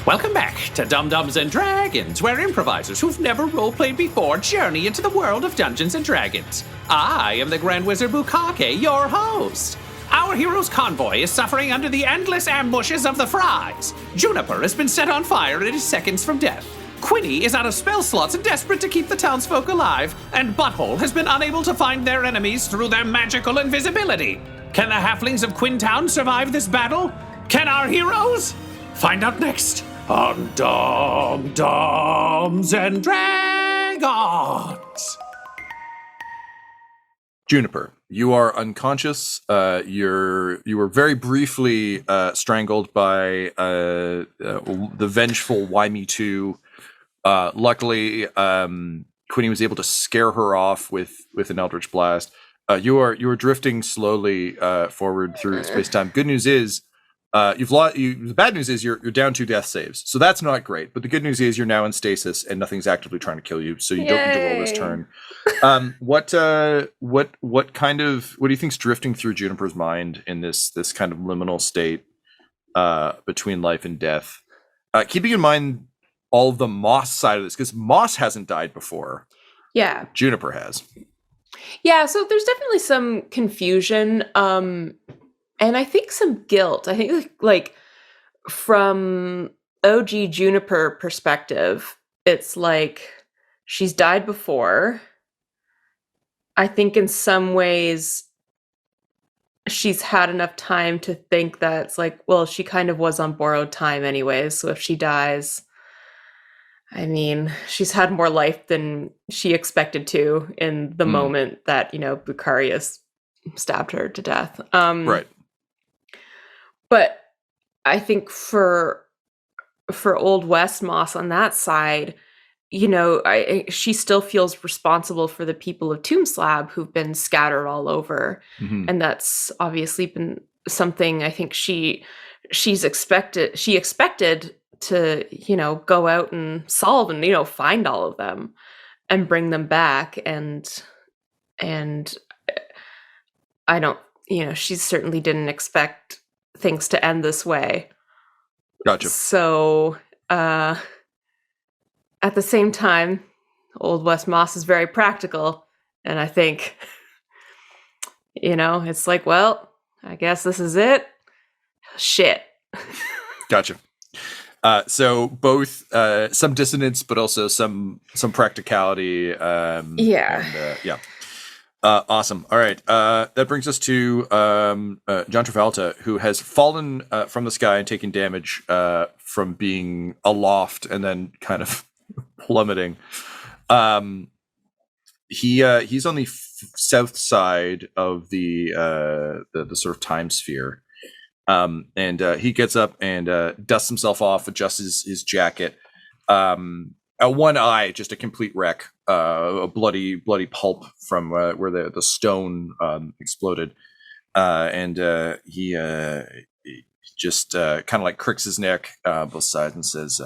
Welcome back to Dum-Dums and Dragons, where improvisers who've never roleplayed before journey into the world of Dungeons and Dragons. I am the Grand Wizard Bukake, your host. Our hero's convoy is suffering under the endless ambushes of the Fries. Juniper has been set on fire and is seconds from death. Quinny is out of spell slots and desperate to keep the townsfolk alive, and Butthole has been unable to find their enemies through their magical invisibility. Can the halflings of Quinntown survive this battle? Can our heroes? Find out next on Dum-Dums and Dragons. Juniper, you are unconscious. You were very briefly strangled by the vengeful Why Me Too. Luckily, Quinny was able to scare her off with an Eldritch Blast. You are drifting slowly forward through space-time. Good news is, the bad news is you're down 2 death saves, so that's not great. But the good news is you're now in stasis and nothing's actively trying to kill you, so you don't need to roll this turn. What do you think's drifting through Juniper's mind in this kind of liminal state between life and death? Keeping in mind all of the Moss side of this, because Moss hasn't died before. Yeah, Juniper has. Yeah, so there's definitely some confusion. And I think some guilt. I think like from OG Juniper perspective, it's like she's died before. I think in some ways she's had enough time to think that it's like, well, she kind of was on borrowed time anyways. So if she dies, I mean, she's had more life than she expected to in the moment that, Bucarius stabbed her to death. Right. But I think for Old West Moss on that side, she still feels responsible for the people of Tombslab who've been scattered all over. Mm-hmm. And that's obviously been something I think she expected to, go out and solve and, find all of them and bring them back. And I don't, she certainly didn't expect things to end this way. Gotcha. So, at the same time, Old West Moss is very practical. And I think, it's like, well, I guess this is it. Shit. Gotcha. So both some dissonance, but also some practicality. Yeah. Awesome. All right. That brings us to John Travolta, who has fallen from the sky and taken damage from being aloft and then kind of plummeting. He's on the south side of the sort of time sphere. And he gets up and dusts himself off, adjusts his jacket. One eye, just a complete wreck, a bloody pulp from where the stone exploded. And he just kind of like cricks his neck both sides and says,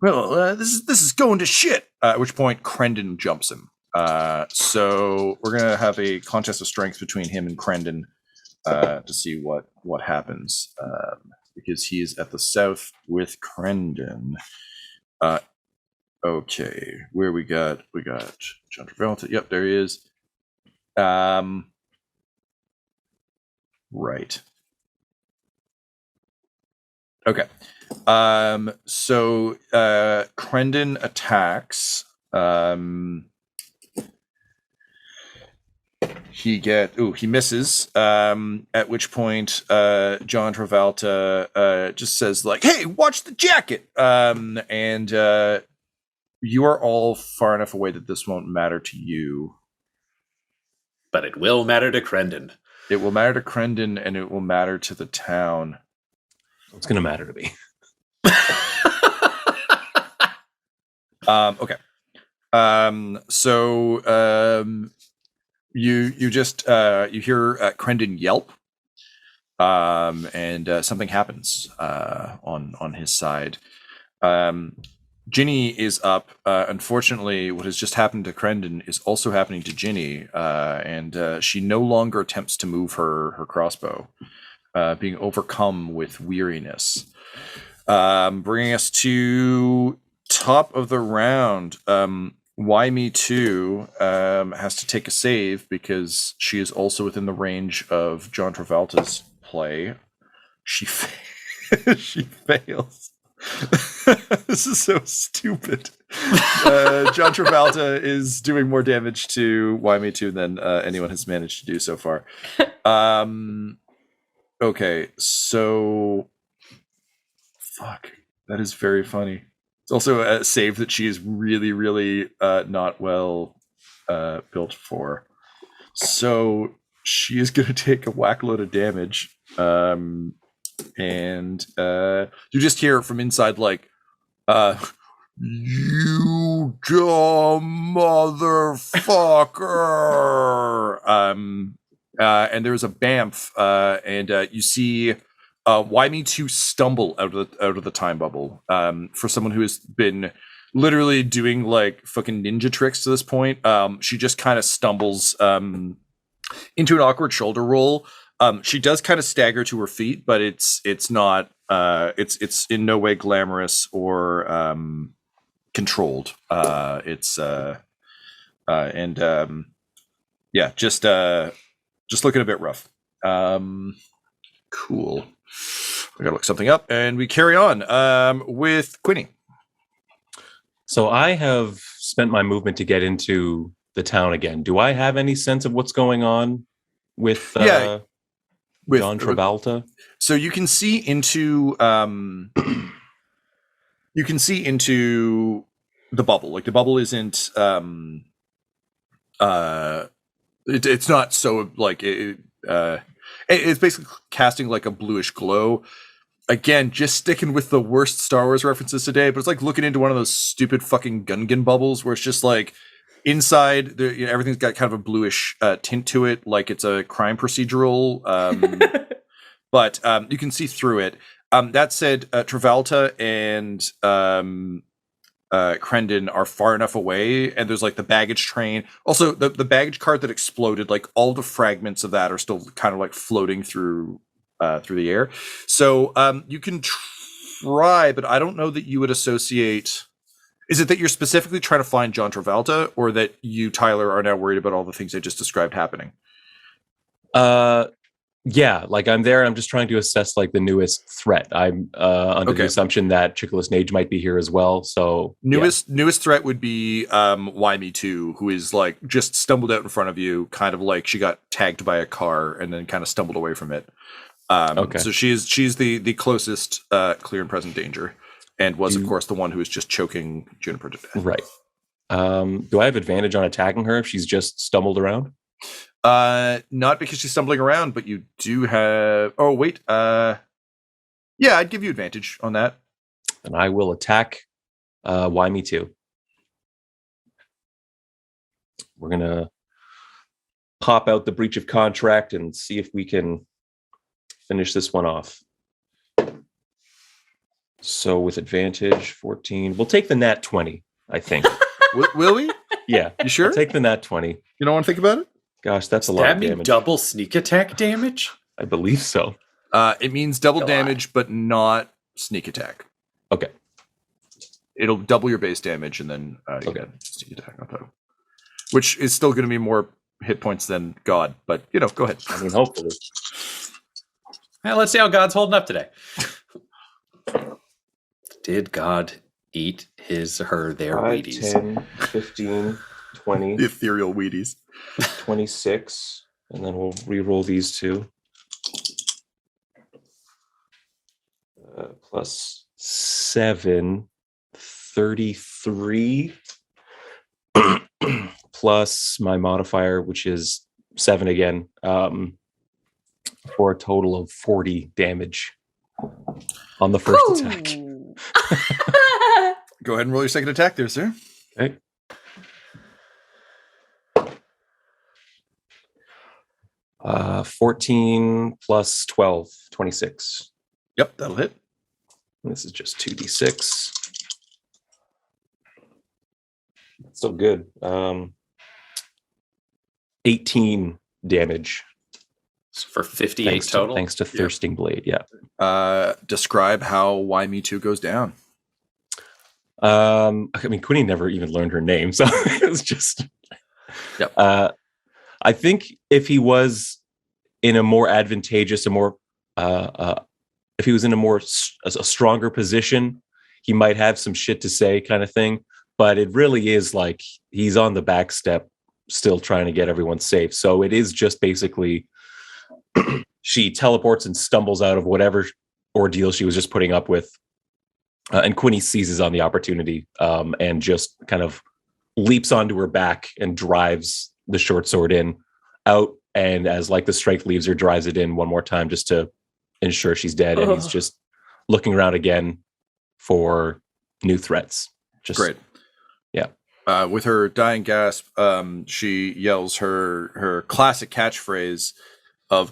well, this is going to shit. At which point Crendon jumps him. So we're going to have a contest of strength between him and Crendon to see what happens, because he's at the south with Crendon. Okay, where we got John Travolta. Yep, there he is. Right. Okay. So Crendon attacks. He misses. At which point, John Travolta just says like, "Hey, watch the jacket!" And you are all far enough away that this won't matter to you, but it will matter to Crendon. It will matter to Crendon, and it will matter to the town. It's going to matter to me. Okay. So you just you hear Crendon yelp, and something happens on his side. Ginny is up. Unfortunately, what has just happened to Crendon is also happening to Ginny, and she no longer attempts to move her crossbow, being overcome with weariness. Bringing us to top of the round. Why Me Too has to take a save because she is also within the range of John Travolta's play. She she fails. This is so stupid. John Travolta is doing more damage to Why Me Too than anyone has managed to do so far. Okay, so fuck. That is very funny. It's also a save that she is really, really not well built for. So she is going to take a whack load of damage. And you just hear from inside, like, you dumb motherfucker. And there's a bamf, and you see Why Me To stumble out of the time bubble. For someone who has been literally doing like fucking ninja tricks to this point, she just kind of stumbles into an awkward shoulder roll. She does kind of stagger to her feet, but it's not it's in no way glamorous or controlled. Just looking a bit rough. Cool. I gotta look something up, and we carry on with Quinny. So I have spent my movement to get into the town again. Do I have any sense of what's going on with John Travolta? So you can see into the bubble. Like the bubble isn't it's not so like it's basically casting like a bluish glow. Again, just sticking with the worst Star Wars references today, but it's like looking into one of those stupid fucking Gungan bubbles where it's just like inside, everything's got kind of a bluish tint to it, like it's a crime procedural. But you can see through it. That said, Travolta and Crendon are far enough away, and there's like the baggage train. Also, the baggage cart that exploded, like all the fragments of that are still kind of like floating through the air. So you can try, but I don't know that you would associate. Is it that you're specifically trying to find John Travolta, or that you, Tyler, are now worried about all the things I just described happening? Yeah, like I'm there. I'm just trying to assess like the newest threat. I'm under the assumption that Chickless Nage might be here as well. So newest threat would be Why Me Too, who is like just stumbled out in front of you, kind of like she got tagged by a car and then kind of stumbled away from it. So she's the closest clear and present danger, and was of course the one who was just choking Juniper to death. Right. Do I have advantage on attacking her if she's just stumbled around? Not because she's stumbling around, but you do have. Oh wait. Yeah, I'd give you advantage on that. And I will attack. Why Me Too? We're gonna pop out the breach of contract and see if we can finish this one off. So with advantage, 14. We'll take the nat 20, I think. Will we? Yeah. You sure? I'll take the nat 20. You don't want to think about it? Gosh, that's a lot of damage. Double sneak attack damage? I believe so. It means double damage, but not sneak attack. Okay. It'll double your base damage, and then you get sneak attack on top. Which is still going to be more hit points than God, but, go ahead. I mean, hopefully. Well, let's see how God's holding up today. Did God eat his or her their 5, Wheaties? 10, 15, 20. The ethereal Wheaties. 26. And then we'll re-roll these two. Plus 7, 33. Plus my modifier, which is 7 again. For a total of 40 damage on the first attack. Go ahead and roll your second attack there, sir. Okay. Uh, 14 plus 12, 26. Yep, that'll hit. This is just 2d6. Still good. 18 damage. For 58 total? Thanks to Thirsting Blade, yeah. Describe how Why Me Too goes down. I mean, Quinny never even learned her name, so it was just... Yep. I think if he was in a more advantageous, if he was in a stronger position, he might have some shit to say kind of thing. But it really is like he's on the back step still trying to get everyone safe. So it is just basically she teleports and stumbles out of whatever ordeal she was just putting up with. And Quinny seizes on the opportunity and just kind of leaps onto her back and drives the short sword out. And as like the strength leaves her, drives it in one more time just to ensure she's dead. And he's just looking around again for new threats. Great. Yeah. With her dying gasp, she yells her classic catchphrase of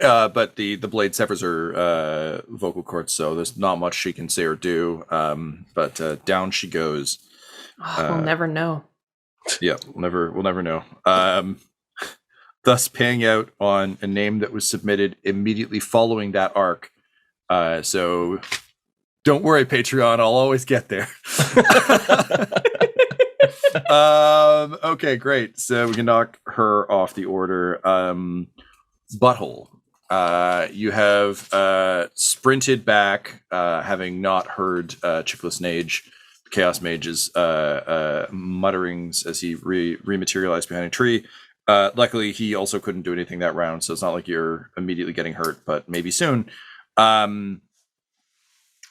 but the blade severs her vocal cords, so there's not much she can say or do. But down she goes. We'll never know. Yeah, we'll never know. Thus paying out on a name that was submitted immediately following that arc. So don't worry, Patreon, I'll always get there. Okay, great. So we can knock her off the order. Butthole. You have sprinted back, having not heard Chickless Nage, Chaos Mage's mutterings as he rematerialized behind a tree. Luckily, he also couldn't do anything that round, so it's not like you're immediately getting hurt, but maybe soon.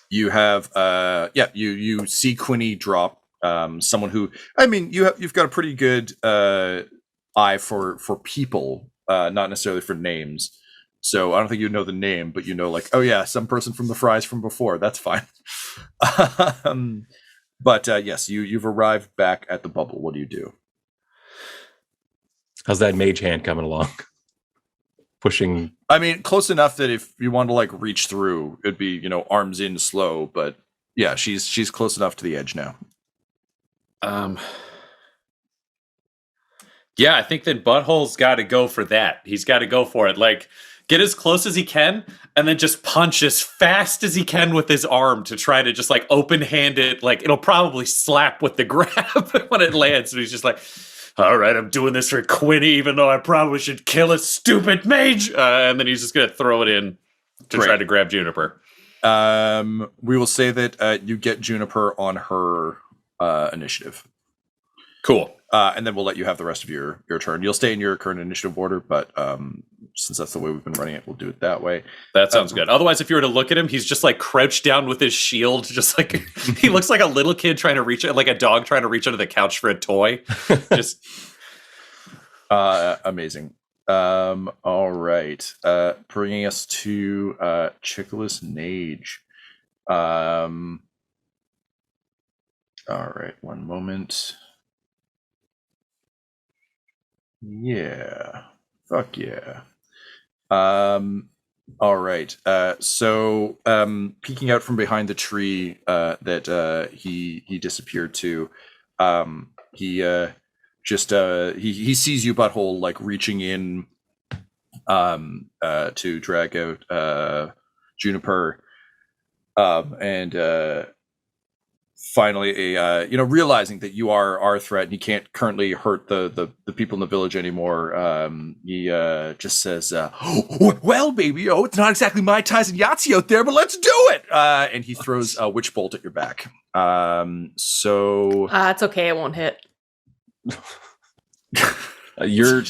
You have you see Quinny drop. Someone who, I mean, you've got a pretty good eye for people, not necessarily for names. So I don't think you know the name, but you know, like, oh yeah, some person from the fries from before. That's fine. But yes, you've arrived back at the bubble. What do you do? How's that mage hand coming along? Pushing. I mean, close enough that if you want to like reach through, it'd be, arms in slow. But yeah, she's close enough to the edge now. Yeah, I think that Butthole's got to go for that. He's got to go for it. Like, get as close as he can, and then just punch as fast as he can with his arm to try to just like open-hand it. Like, it'll probably slap with the grab when it lands. And he's just like, all right, I'm doing this for Quinny, even though I probably should kill a stupid mage. And then he's just going to throw it in to try to grab Juniper. We will say that you get Juniper on her initiative. Cool. And then we'll let you have the rest of your turn. You'll stay in your current initiative order, but since that's the way we've been running it, we'll do it that way. That sounds good. Otherwise, if you were to look at him, he's just like crouched down with his shield, just like he looks like a little kid trying to reach it, like a dog trying to reach under the couch for a toy. Just amazing. All right. Bringing us to Chickless Nage. All right, one moment. Yeah. Fuck yeah. All right. So peeking out from behind the tree that he disappeared to, he sees you, Butthole, like reaching in to drag out Juniper, and finally realizing that you are our threat and you can't currently hurt the people in the village anymore, he just says, well, baby, it's not exactly Mai Tais and Yahtzee out there, but let's do it, and he throws a witch bolt at your back. So it's okay, it won't hit. You're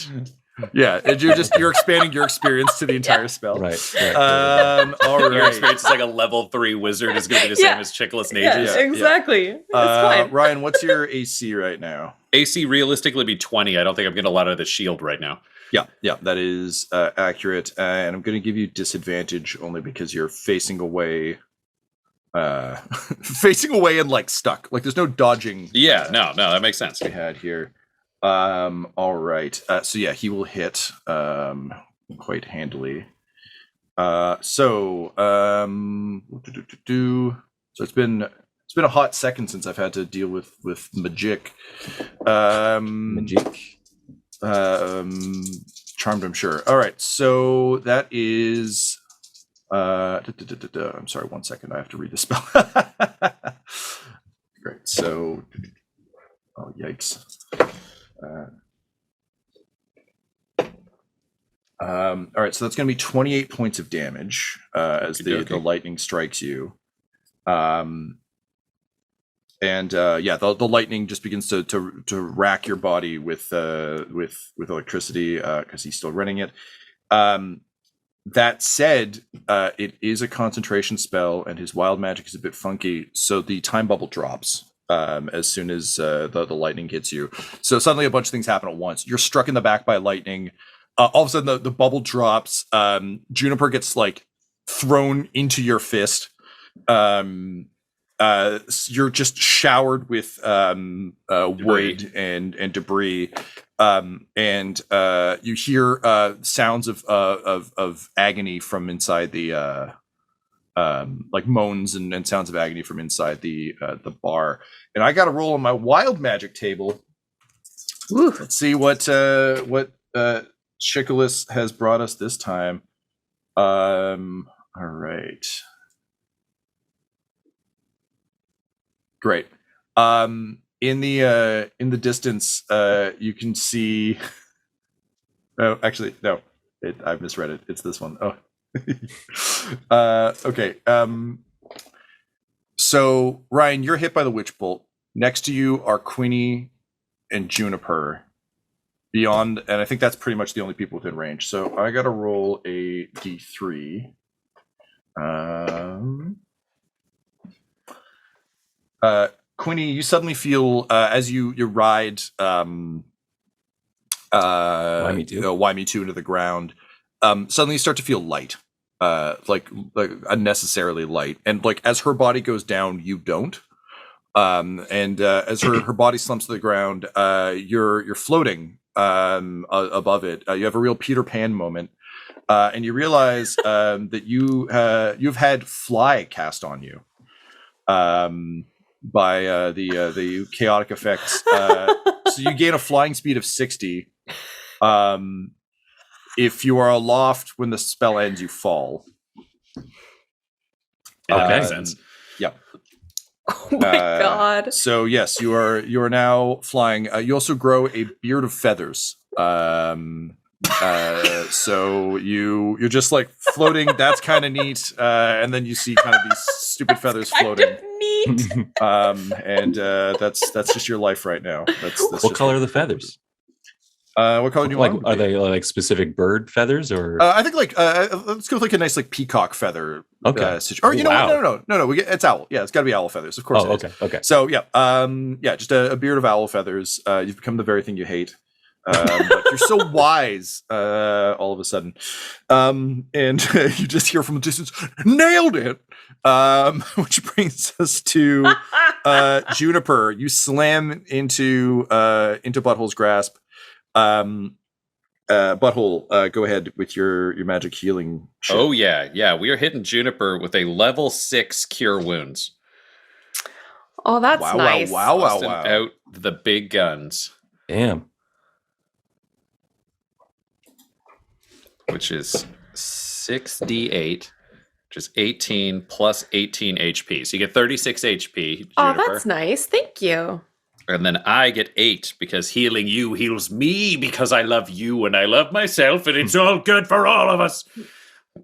you're expanding your experience to the entire spell. Right. All right. Your experience is like a level 3 wizard is going to be the same as Chickless Nage's. Yeah, exactly. It's fine. Ryan, what's your AC right now? AC realistically be 20. I don't think I'm getting a lot of the shield right now. Yeah, that is accurate. And I'm going to give you disadvantage only because you're facing away. Facing away and like stuck. Like there's no dodging. Yeah, no, that makes sense. We had here. All right. So yeah, he will hit quite handily. So it's been a hot second since I've had to deal with Magic. charmed, I'm sure. All right, so that is. I'm sorry, 1 second. I have to read the spell. Great. So, oh yikes. All right, so that's going to be 28 points of damage as the lightning strikes you. The lightning just begins to rack your body with electricity because he's still running it. That said, it is a concentration spell, and his wild magic is a bit funky, so the time bubble drops as soon as the lightning hits you. So suddenly a bunch of things happen at once. You're struck in the back by lightning. All of a sudden, the bubble drops. Juniper gets thrown into your fist. You're just showered with wood and debris. You hear sounds of agony from inside the moans and sounds of agony from inside the bar. And I got a roll on my wild magic table. Ooh. Let's see what Chikolis has brought us this time. All right. Great. In the distance, you can see. Oh, actually, no. I misread it. It's this one. Oh. Okay. So Ryan, you're hit by the witch bolt. Next to you are Quinny and Juniper. Beyond, and I think that's pretty much the only people within range. So I got to roll a d3. Quinny, you suddenly feel as you ride Why Me Too into the ground. Suddenly you start to feel light, like unnecessarily light, and as her body goes down, you don't. As her body slumps to the ground, you're floating above it. You have a real Peter Pan moment, and you realize that you've had fly cast on you by the chaotic effects. So you gain a flying speed of 60. If you are aloft when the spell ends, you fall. That makes sense. Yeah. Oh my god. So yes, you are now flying. You also grow a beard of feathers. So you're just floating. That's kind of neat. And then you see kind of these stupid feathers floating. Neat. That's just your life right now. That's what color are the feathers? What color do you want? Are they specific bird feathers or? I think let's go with a nice peacock feather. Okay. Or you know what? No. It's owl. Yeah, it's got to be owl feathers. Of course. Oh, okay. Okay. So yeah, just a beard of owl feathers. You've become the very thing you hate. But you're so wise all of a sudden. And you just hear from the distance, nailed it. Which brings us to Juniper. You slam into Butthole's grasp. Butthole, go ahead with your magic healing shit. Oh yeah. We are hitting Juniper with a level 6 cure wounds. Oh, that's nice. Wow. Out the big guns. Damn. Which is 6d8, which is 18 plus 18 HP. So you get 36 HP, Juniper. Oh, that's nice. Thank you. And then I get 8 because healing you heals me because I love you and I love myself and it's all good for all of us.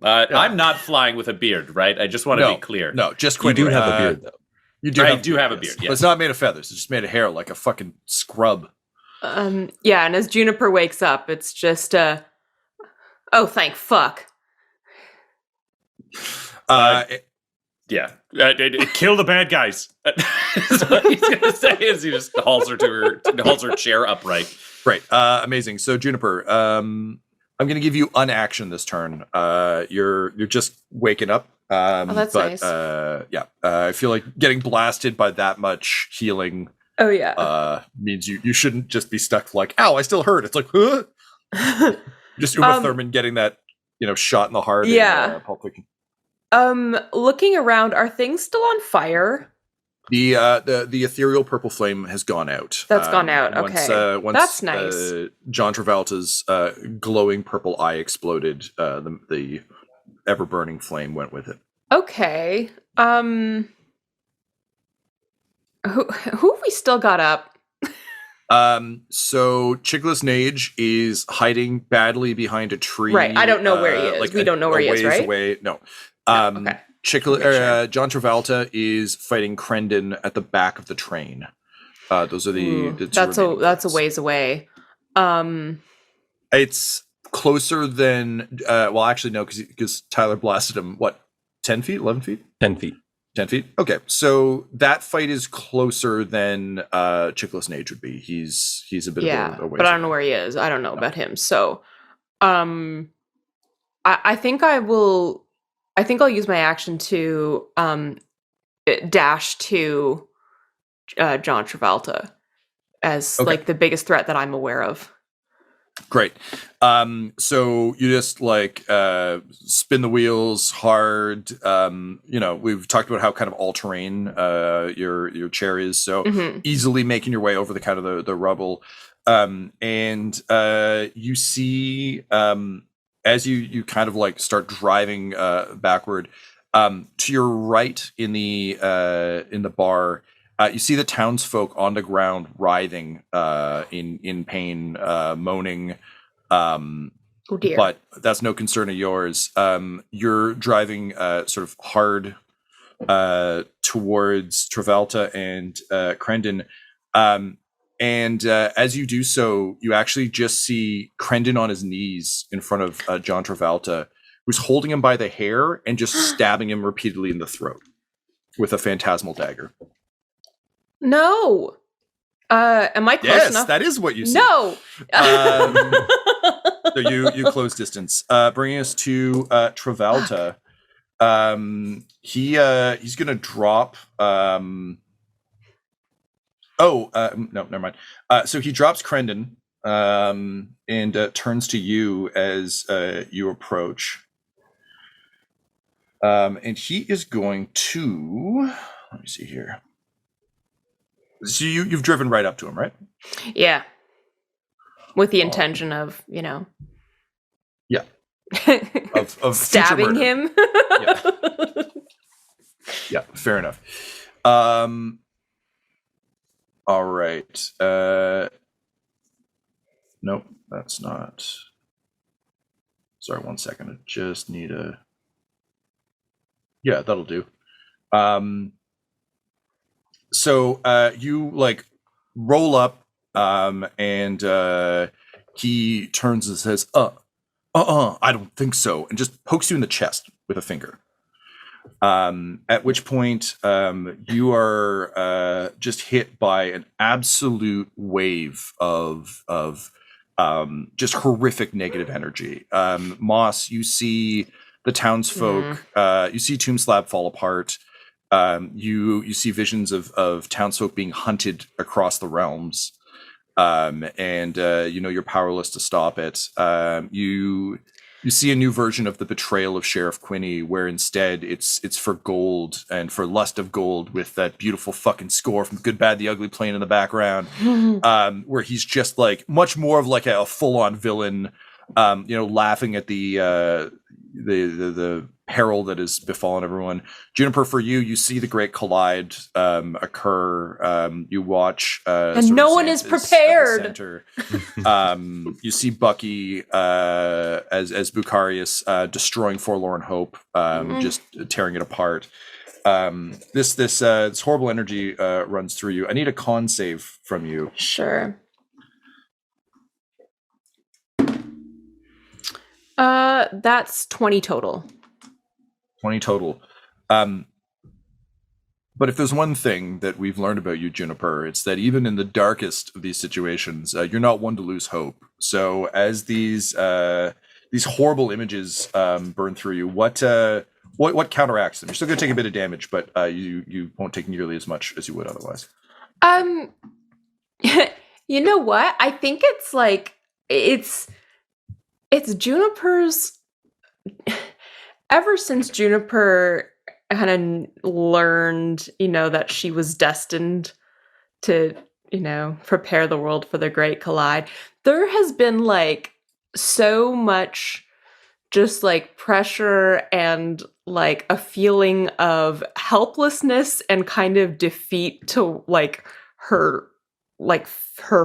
I'm not flying with a beard, right? I just want to be clear. No, just Quinny. You do have a beard, though. You do. I do have a beard, yes. But it's not made of feathers. It's just made of hair like a fucking scrub. Yeah, and as Juniper wakes up, it's just oh, thank fuck. Kill the bad guys. That's what he's going to say as he just hauls her chair upright. Right. Amazing. So Juniper, I'm going to give you unaction this turn. You're just waking up. That's nice. I feel like getting blasted by that much healing. Oh yeah. Means you shouldn't just be stuck ow, I still hurt. It's huh? Just Uma Thurman getting that, shot in the heart. Yeah. In, Pulp Fiction. Looking around, are things still on fire? The ethereal purple flame has gone out. That's gone out. Okay. Once That's nice. John Travolta's glowing purple eye exploded, the ever burning flame went with it. Okay. Who have we still got up? So Chickless Nage is hiding badly behind a tree. Right. I don't know where he is. We don't know where he is, right? Away. No. Okay. Sure. John Travolta is fighting Crendon at the back of the train. Those are the two that's a ways away. It's closer than well, actually no, because Tyler blasted him. What, 10 feet, 11 feet, 10 feet. 10 feet. Okay, so that fight is closer than Chickless Nage would be. He's a bit of a ways but I don't away. know where he is. I don't know about him. So, I think I'll use my action to dash to John Travolta as like the biggest threat that I'm aware of. Great. So you just like spin the wheels hard. We've talked about how kind of all terrain your chair is, so easily making your way over the kind of the rubble. And you see as you kind of like start driving backward, to your right in the bar, you see the townsfolk on the ground writhing in pain, moaning. Oh dear. But that's no concern of yours. You're driving sort of hard towards Travolta and Crendon. And as you do so, you actually just see Crendon on his knees in front of John Travolta, who's holding him by the hair and just stabbing him repeatedly in the throat with a phantasmal dagger. No. Am I close enough? Yes, that is what you see. No. So you close distance, bringing us to Travolta. He's gonna drop. No, never mind. So he drops Crendon and turns to you as you approach. And he is going to. Let me see here. So you've driven right up to him, right? Yeah. With the intention of, Yeah. Of stabbing him. Yeah. Yeah, fair enough. All right. Nope, that's not. Sorry, 1 second. I just need a. Yeah, that'll do. So you like roll up, and he turns and says, I don't think so," and just pokes you in the chest with a finger. At which point you are just hit by an absolute wave of just horrific negative energy. Moss, you see the townsfolk, you see Tomb Slab fall apart. You see visions of townsfolk being hunted across the realms, and you're powerless to stop it. You see a new version of the betrayal of Sheriff Quinny, where instead it's for gold and for lust of gold, with that beautiful fucking score from Good, Bad, the Ugly playing in the background, where he's just like much more of like a full-on villain, laughing at the peril that has befallen everyone. Juniper, for you see the Great Collide occur. You watch, and no one is prepared. You see Bucky as Bucarius destroying Forlorn Hope, just tearing it apart. This horrible energy runs through you. I need a con save from you. Sure. That's 20 total. 20 total. But if there's one thing that we've learned about you, Juniper, it's that even in the darkest of these situations, you're not one to lose hope. So as these horrible images burn through you, what counteracts them? You're still going to take a bit of damage, but you won't take nearly as much as you would otherwise. You know what? I think it's like it's Juniper's. Ever since Juniper kind of learned, that she was destined to, prepare the world for the Great Collide, there has been like so much just like pressure and like a feeling of helplessness and kind of defeat to like her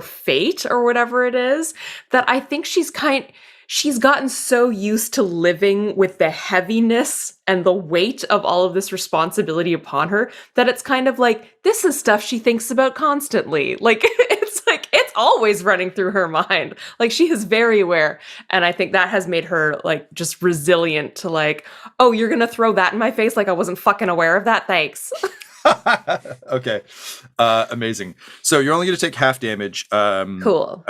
fate or whatever it is, that I think she's gotten so used to living with the heaviness and the weight of all of this responsibility upon her that it's kind of like, this is stuff she thinks about constantly. Like, it's always running through her mind. Like, she is very aware. And I think that has made her like just resilient to like, oh, you're going to throw that in my face? Like I wasn't fucking aware of that. Thanks. Okay. Amazing. So you're only going to take half damage. Cool.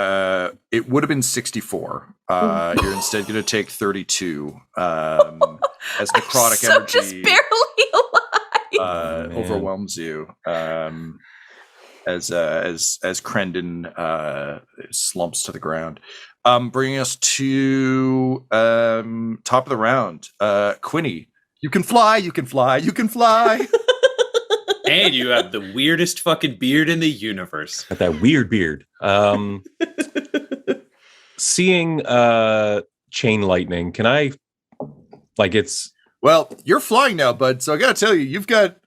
It would have been 64. You're instead going to take 32 as necrotic so energy just barely alive. overwhelms you. As Crendon slumps to the ground. Bringing us to top of the round. Quinny, you can fly, you can fly, you can fly. And you have the weirdest fucking beard in the universe. Got that weird beard. Seeing chain lightning, can I it's Well, you're flying now, bud. So I gotta tell you, you've got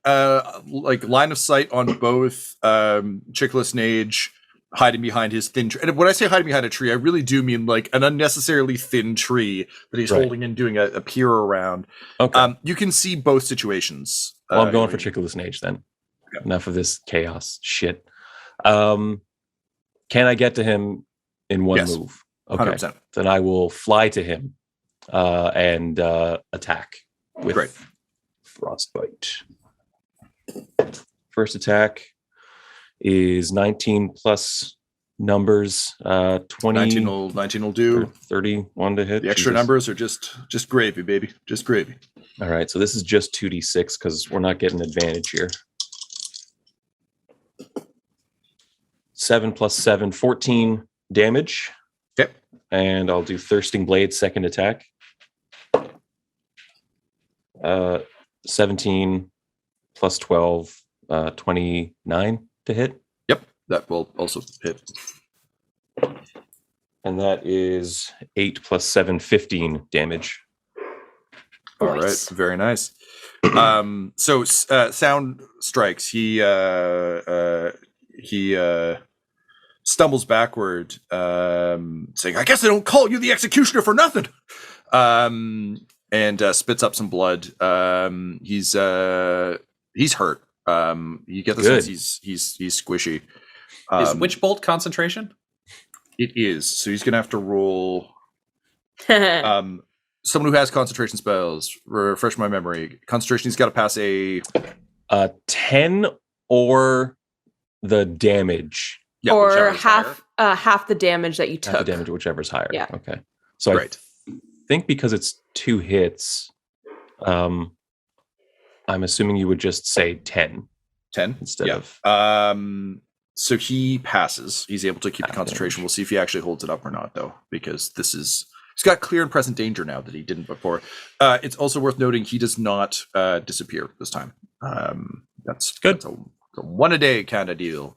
like line of sight on both Chickless Nage hiding behind his thin tree. And when I say hiding behind a tree, I really do mean like an unnecessarily thin tree that he's holding and doing a peer around. okay. You can see both situations. Well, I'm going for Chickless Nage then. Okay. Enough of this chaos shit. Can I get to him in one Yes. move? Okay. 100%. Then I will fly to him and attack with Great. Frostbite. First attack is 19 plus numbers, 20. 19 will do. 31 to hit. The extra Jesus. numbers are just gravy, baby. Just gravy. All right, so this is just 2d6 because we're not getting advantage here. 7 plus 7, 14 damage. Okay. And I'll do Thirsting Blade, second attack. 17 plus 12, 29 to hit. Yep, that will also hit. And that is 8 plus 7, 15 damage. All right, Nice. very nice. So sound strikes. He stumbles backward, saying, "I guess they don't call you the executioner for nothing." And spits up some blood. He's hurt. You get the Good. sense he's squishy. Is Witch Bolt concentration? It is. So he's gonna have to roll. Someone who has concentration spells, refresh my memory. Concentration, he's got to pass a 10 or the damage. yeah, or whichever's half the damage that you took. Half the damage, whichever's higher. Yeah. Okay. So Right. I think because it's 2 hits, I'm assuming you would just say 10 10 instead of. So he passes. He's able to keep the Half concentration. damage. We'll see if he actually holds it up or not, though, because he's got clear and present danger now that he didn't before. It's also worth noting he does not disappear this time. That's Good. That's a one a day kind of deal.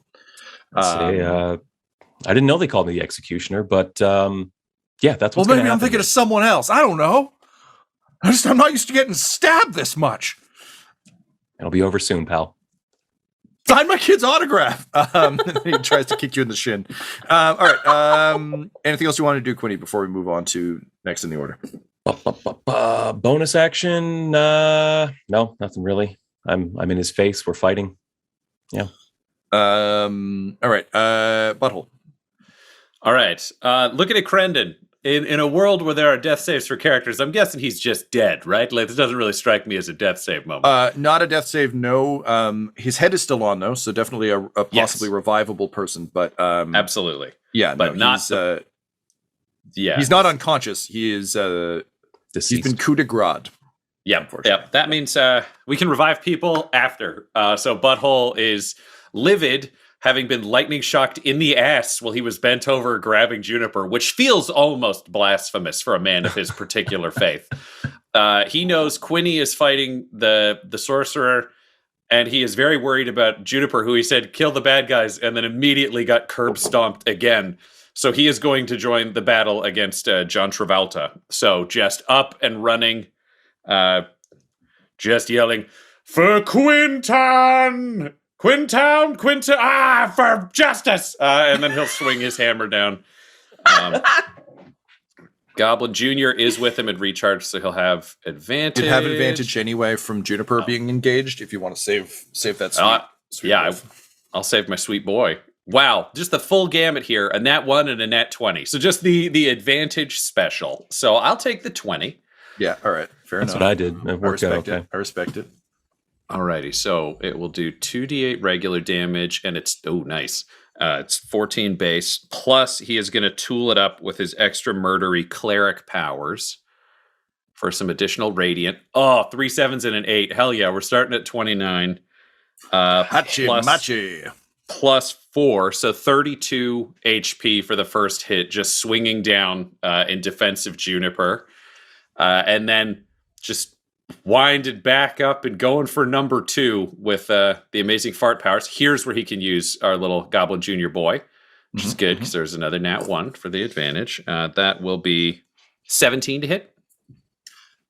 I didn't know they called me the executioner, but yeah, that's what's Well, going to maybe I'm happen. thinking of someone else. I don't know. I'm not used to getting stabbed this much. It'll be over soon, pal. Sign my kid's autograph. He tries to kick you in the shin. All right. Anything else you want to do, Quinny, before we move on to next in the order? Bonus action? No, nothing really. I'm in his face. We're fighting. Yeah. All right. Butthole. All right. Looking at Crendon. In a world where there are death saves for characters, I'm guessing he's just dead, right? Like, this doesn't really strike me as a death save moment. Not a death save, no. His head is still on, though, so definitely a possibly revivable person. But Absolutely. yeah, But no, not Yeah. he's not unconscious. He is. Deceased. He's been coup de grace. Yep. That means we can revive people after. So Butthole is livid, having been lightning shocked in the ass while he was bent over grabbing Juniper, which feels almost blasphemous for a man of his particular faith. He knows Quinny is fighting the sorcerer, and he is very worried about Juniper, who he said kill the bad guys, and then immediately got curb stomped again. So he is going to join the battle against John Travolta. So just up and running, just yelling for Quinntown, for justice, and then he'll swing his hammer down. Goblin Jr. is with him and recharge, so he'll have advantage. You'd have advantage anyway from Juniper being engaged if you want to save that sweet I'll save my sweet boy. Wow, just the full gamut here. A nat 1 and a nat 20. So just the advantage special. So I'll take the 20. Yeah, all right. Fair enough. That's what I did. It I worked out respect okay. it. I respect it. Alrighty, so it will do 2d8 regular damage, and it's nice. It's 14 base. Plus, he is going to tool it up with his extra murdery cleric powers for some additional radiant. Oh, 3 7s and an 8. Hell yeah, we're starting at 29. Hachi-machi. Plus 4, so 32 HP for the first hit, just swinging down in defensive Juniper. And then just winded back up and going for number 2 with the amazing fart powers. Here's where he can use our little Goblin Junior boy, which is good because there's another nat 1 for the advantage. That will be 17 to hit.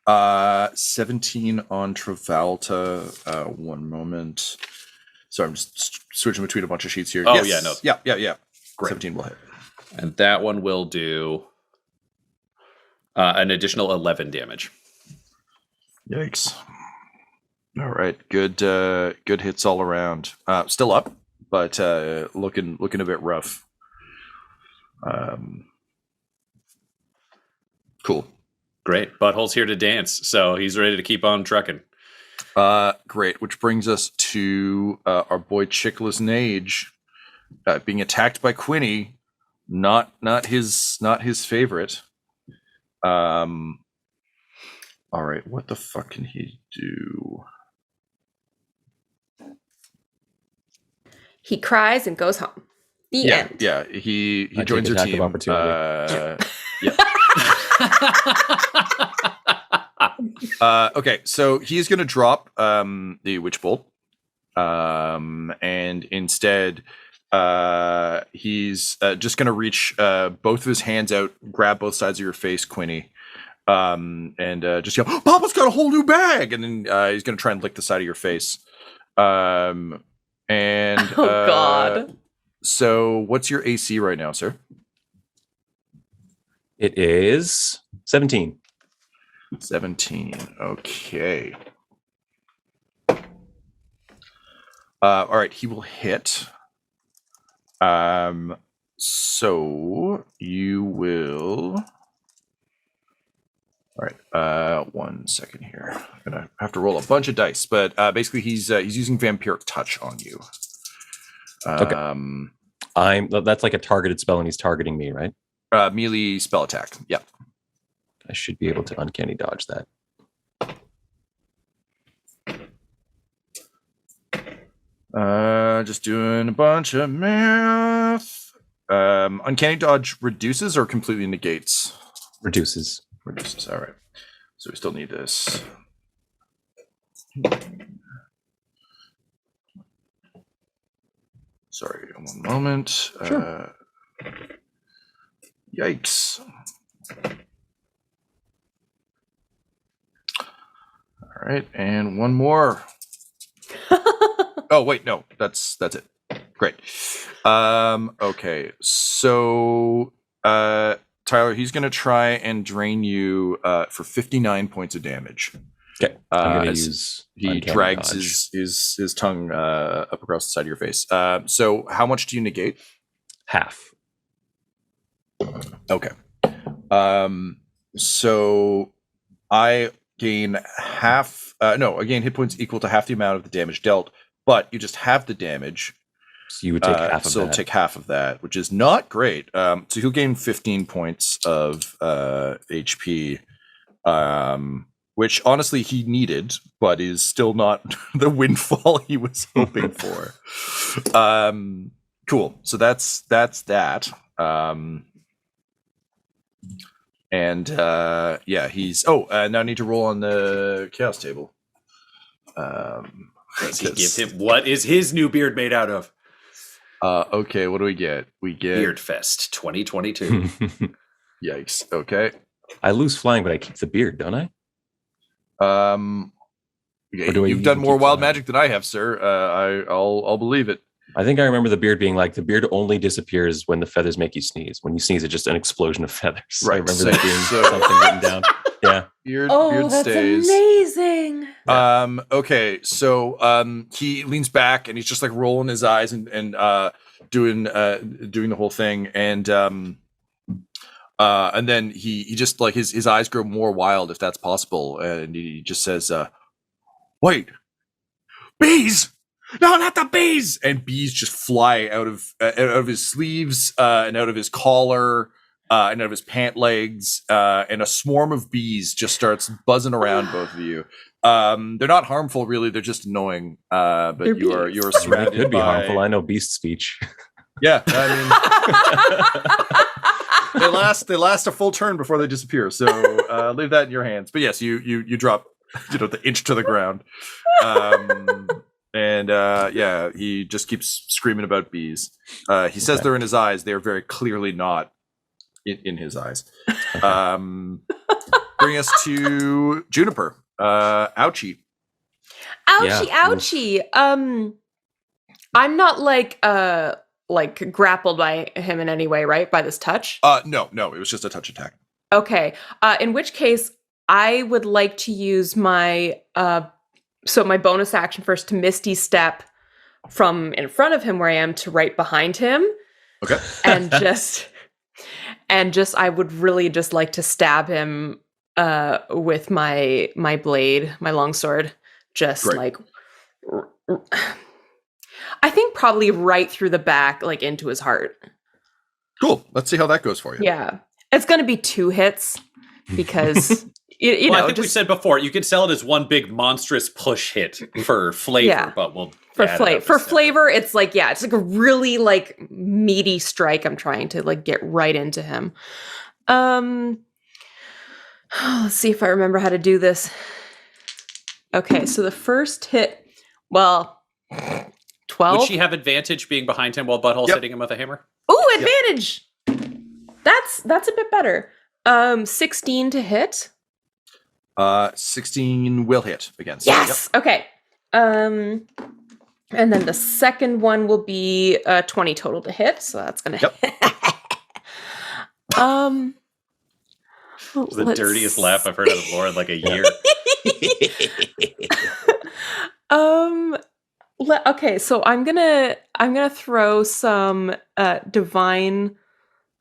17 on Travolta. One moment. Sorry, I'm just switching between a bunch of sheets here. Oh, Yes. yeah, no. Yeah. Great. 17 will hit. And that one will do an additional 11 damage. Yikes. All right. Good hits all around. Still up, but looking a bit rough. Cool. Great. Butthole's here to dance, so he's ready to keep on trucking. Great. Which brings us to our boy Chickless Nage being attacked by Quinny. Not his favorite. All right, what the fuck can he do? He cries and goes home. The end. Yeah, he I joins take your attack of team. opportunity. Okay, so he's going to drop the Witch Bolt, and instead he's just going to reach both of his hands out, grab both sides of your face, Quinny, and just yell, "Papa's got a whole new bag!" And then he's going to try and lick the side of your face. And Oh, God. So what's your AC right now, sir? It is 17. 17. Okay. All right, he will hit. So you will. All right. 1 second here. I'm gonna have to roll a bunch of dice, but basically he's using vampiric touch on you. Okay. That's like a targeted spell, and he's targeting me, right? Melee spell attack. Yep. I should be able to uncanny dodge that. Just doing a bunch of math. Uncanny dodge reduces or completely negates? Reduces. Reduces. All right. So we still need this. Sorry, one moment. Sure. Yikes. All right, and one more. Oh wait, no, that's it. Great. Okay, so Tyler, he's gonna try and drain you for 59 points of damage. Okay. I'm gonna as use he uncanny drags dodge. his tongue up across the side of your face. So how much do you negate? Half. Okay. So I gain half. I gain hit points equal to half the amount of the damage dealt, but you just have the damage. So you would take half of so that. take half of that, which is not great. So he'll gain 15 points of HP, which honestly he needed, but is still not the windfall he was hoping for. Cool. So that's that. And he's now I need to roll on the chaos table. Does he give him what is his new beard made out of? Okay, what do we get? We get Beard Fest 2022. Yikes. Okay. I lose flying, but I keep the beard, don't I? You've done more wild magic than I have, sir. I'll believe it. I think I remember the beard being like the beard only disappears when the feathers make you sneeze. When you sneeze, it's just an explosion of feathers. Right. I remember that being something written down. Yeah. Beard that's stays. amazing. Okay, so he leans back and he's just like rolling his eyes and doing the whole thing, and then he just like his eyes grow more wild, if that's possible, and he just says, "Wait, bees! No, not the bees!" And bees just fly out of his sleeves and out of his collar. And out of his pant legs, and a swarm of bees just starts buzzing around both of you. They're not harmful, really. They're just annoying. But you are It surrounded. could be by... harmful. I know beast speech. Yeah, they last a full turn before they disappear. So leave that in your hands. But yes, you drop the inch to the ground. He just keeps screaming about bees. He says they're in his eyes. They are very clearly not. In his eyes. Bring us to Juniper. Ouchie. Ouchie. I'm not like grappled by him in any way, right? By this touch? No, it was just a touch attack. Okay. In which case, I would like to use my my bonus action first to Misty Step from in front of him where I am to right behind him. Okay. And I would really just like to stab him with my blade, my longsword, I think probably right through the back, like into his heart. Cool. Let's see how that goes for you. Yeah. It's going to be 2 hits because, you know. I think we said before, you can sell it as one big monstrous push hit for flavor, but we'll... For flavor, it's like it's like a really like meaty strike. I'm trying to like get right into him. Let's see if I remember how to do this. Okay, so the first hit, 12. Would she have advantage being behind him while Butthole's hitting him with a hammer? Ooh, advantage! Yep. That's a bit better. 16 to hit. 16 will hit against. Yes. Yep. Okay. And then the second one will be 20 total to hit, so that's gonna hit. The dirtiest laugh I've heard out of Laura in like a year. Okay, so I'm gonna throw some divine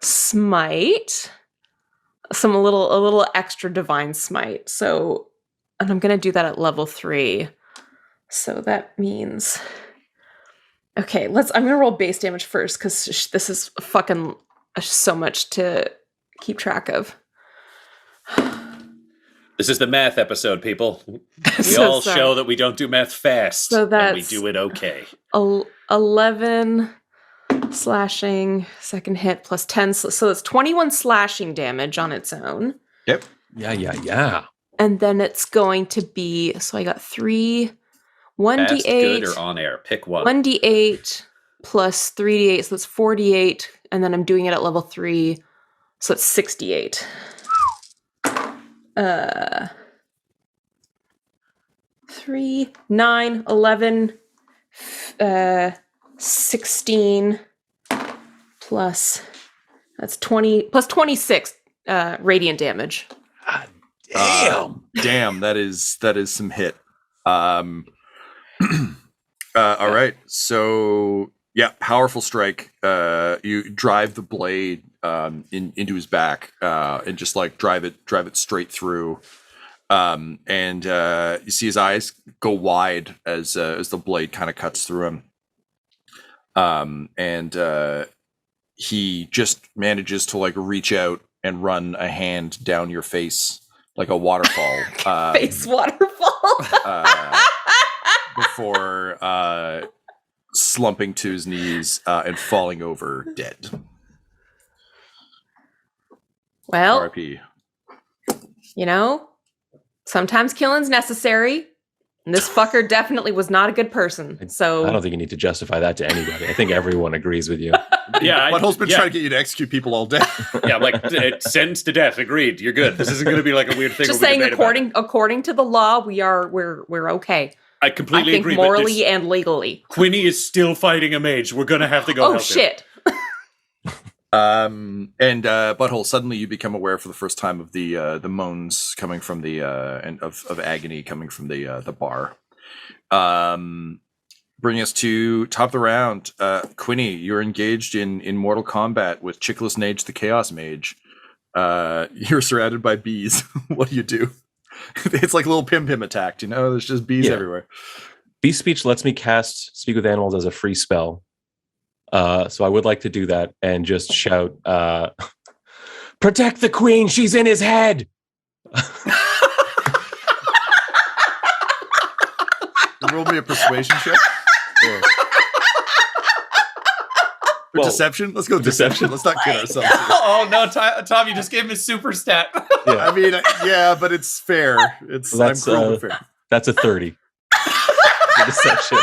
smite, a little extra divine smite. So, and I'm gonna do that at level 3. So that means, okay, I'm gonna roll base damage first because this is fucking so much to keep track of. This is the math episode, people. We all show that we don't do math fast, so and we do it okay. 11 slashing, second hit plus 10, so it's 21 slashing damage on its own. Yep. Yeah. And then it's going to be, so I got 3. 1d8. Fast, good, or on air. Pick one. 1d8 plus 3d8, so that's 48. And then I'm doing it at level 3, so it's 68. 3, 9, 11, 16 plus, that's 20, plus 26 radiant damage. Damn, that is some hit. All right. So powerful strike. You drive the blade into his back and just like drive it straight through. And you see his eyes go wide as the blade kind of cuts through him. And he just manages to like reach out and run a hand down your face like a waterfall. Face waterfall. Before slumping to his knees and falling over dead. Well, R.I.P. You know, sometimes killing's necessary. And this fucker definitely was not a good person. So I don't think you need to justify that to anybody. I think everyone agrees with you. Yeah, Butthole's been trying to get you to execute people all day. Yeah, like sentence to death. Agreed. You're good. This isn't going to be like a weird thing. just where we saying, debate about. according to the law, we're okay. I completely I think agree. morally and legally. Quinny is still fighting a mage. We're going to have to go. Oh help shit! And Butthole, suddenly you become aware for the first time of the moans coming from the and of agony coming from the bar. Bring us to top of the round. Quinny, you're engaged in mortal combat with Chickless Nage, the Chaos Mage. You're surrounded by bees. What do? It's like a little pim attack, you know? There's just bees everywhere. Beast Speech lets me cast Speak with Animals as a free spell. So I would like to do that and just shout, protect the queen, she's in his head. Roll me a persuasion check. Or deception? Let's go with deception. Let's not kid ourselves. Oh no, Tom, you just gave him a super stat. I mean, yeah, but it's fair. I'm cruel but fair. That's a 30. Deception.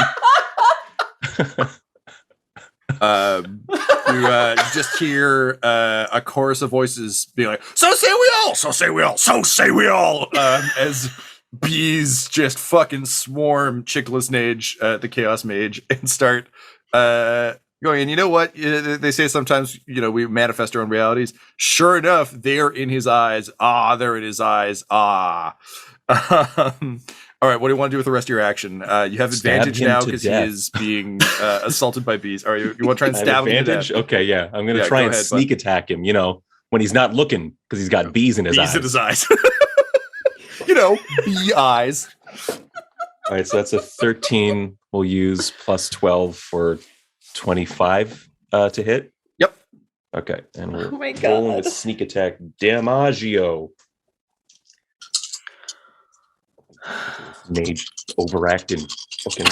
You just hear a chorus of voices being like, "So say we all, so say we all, so say we all," as bees just fucking swarm Chickless Nage, the Chaos Mage, and start going. And you know what? They say sometimes, we manifest our own realities. Sure enough, they are in his eyes. Ah, they're in his eyes. Ah. All right, what do you want to do with the rest of your action? You have advantage now because he is being assaulted by bees. All right, you want to try and stab him to death? Okay, yeah. I'm going to try and sneak attack him, when he's not looking because he's got bees in his eyes. Bees in his eyes. Bee eyes. All right, so that's a 13. We'll use plus 12 for 25 to hit. Yep. Okay, and we're my rolling God. with sneak attack. Damaggio. Mage overacting. Fucking.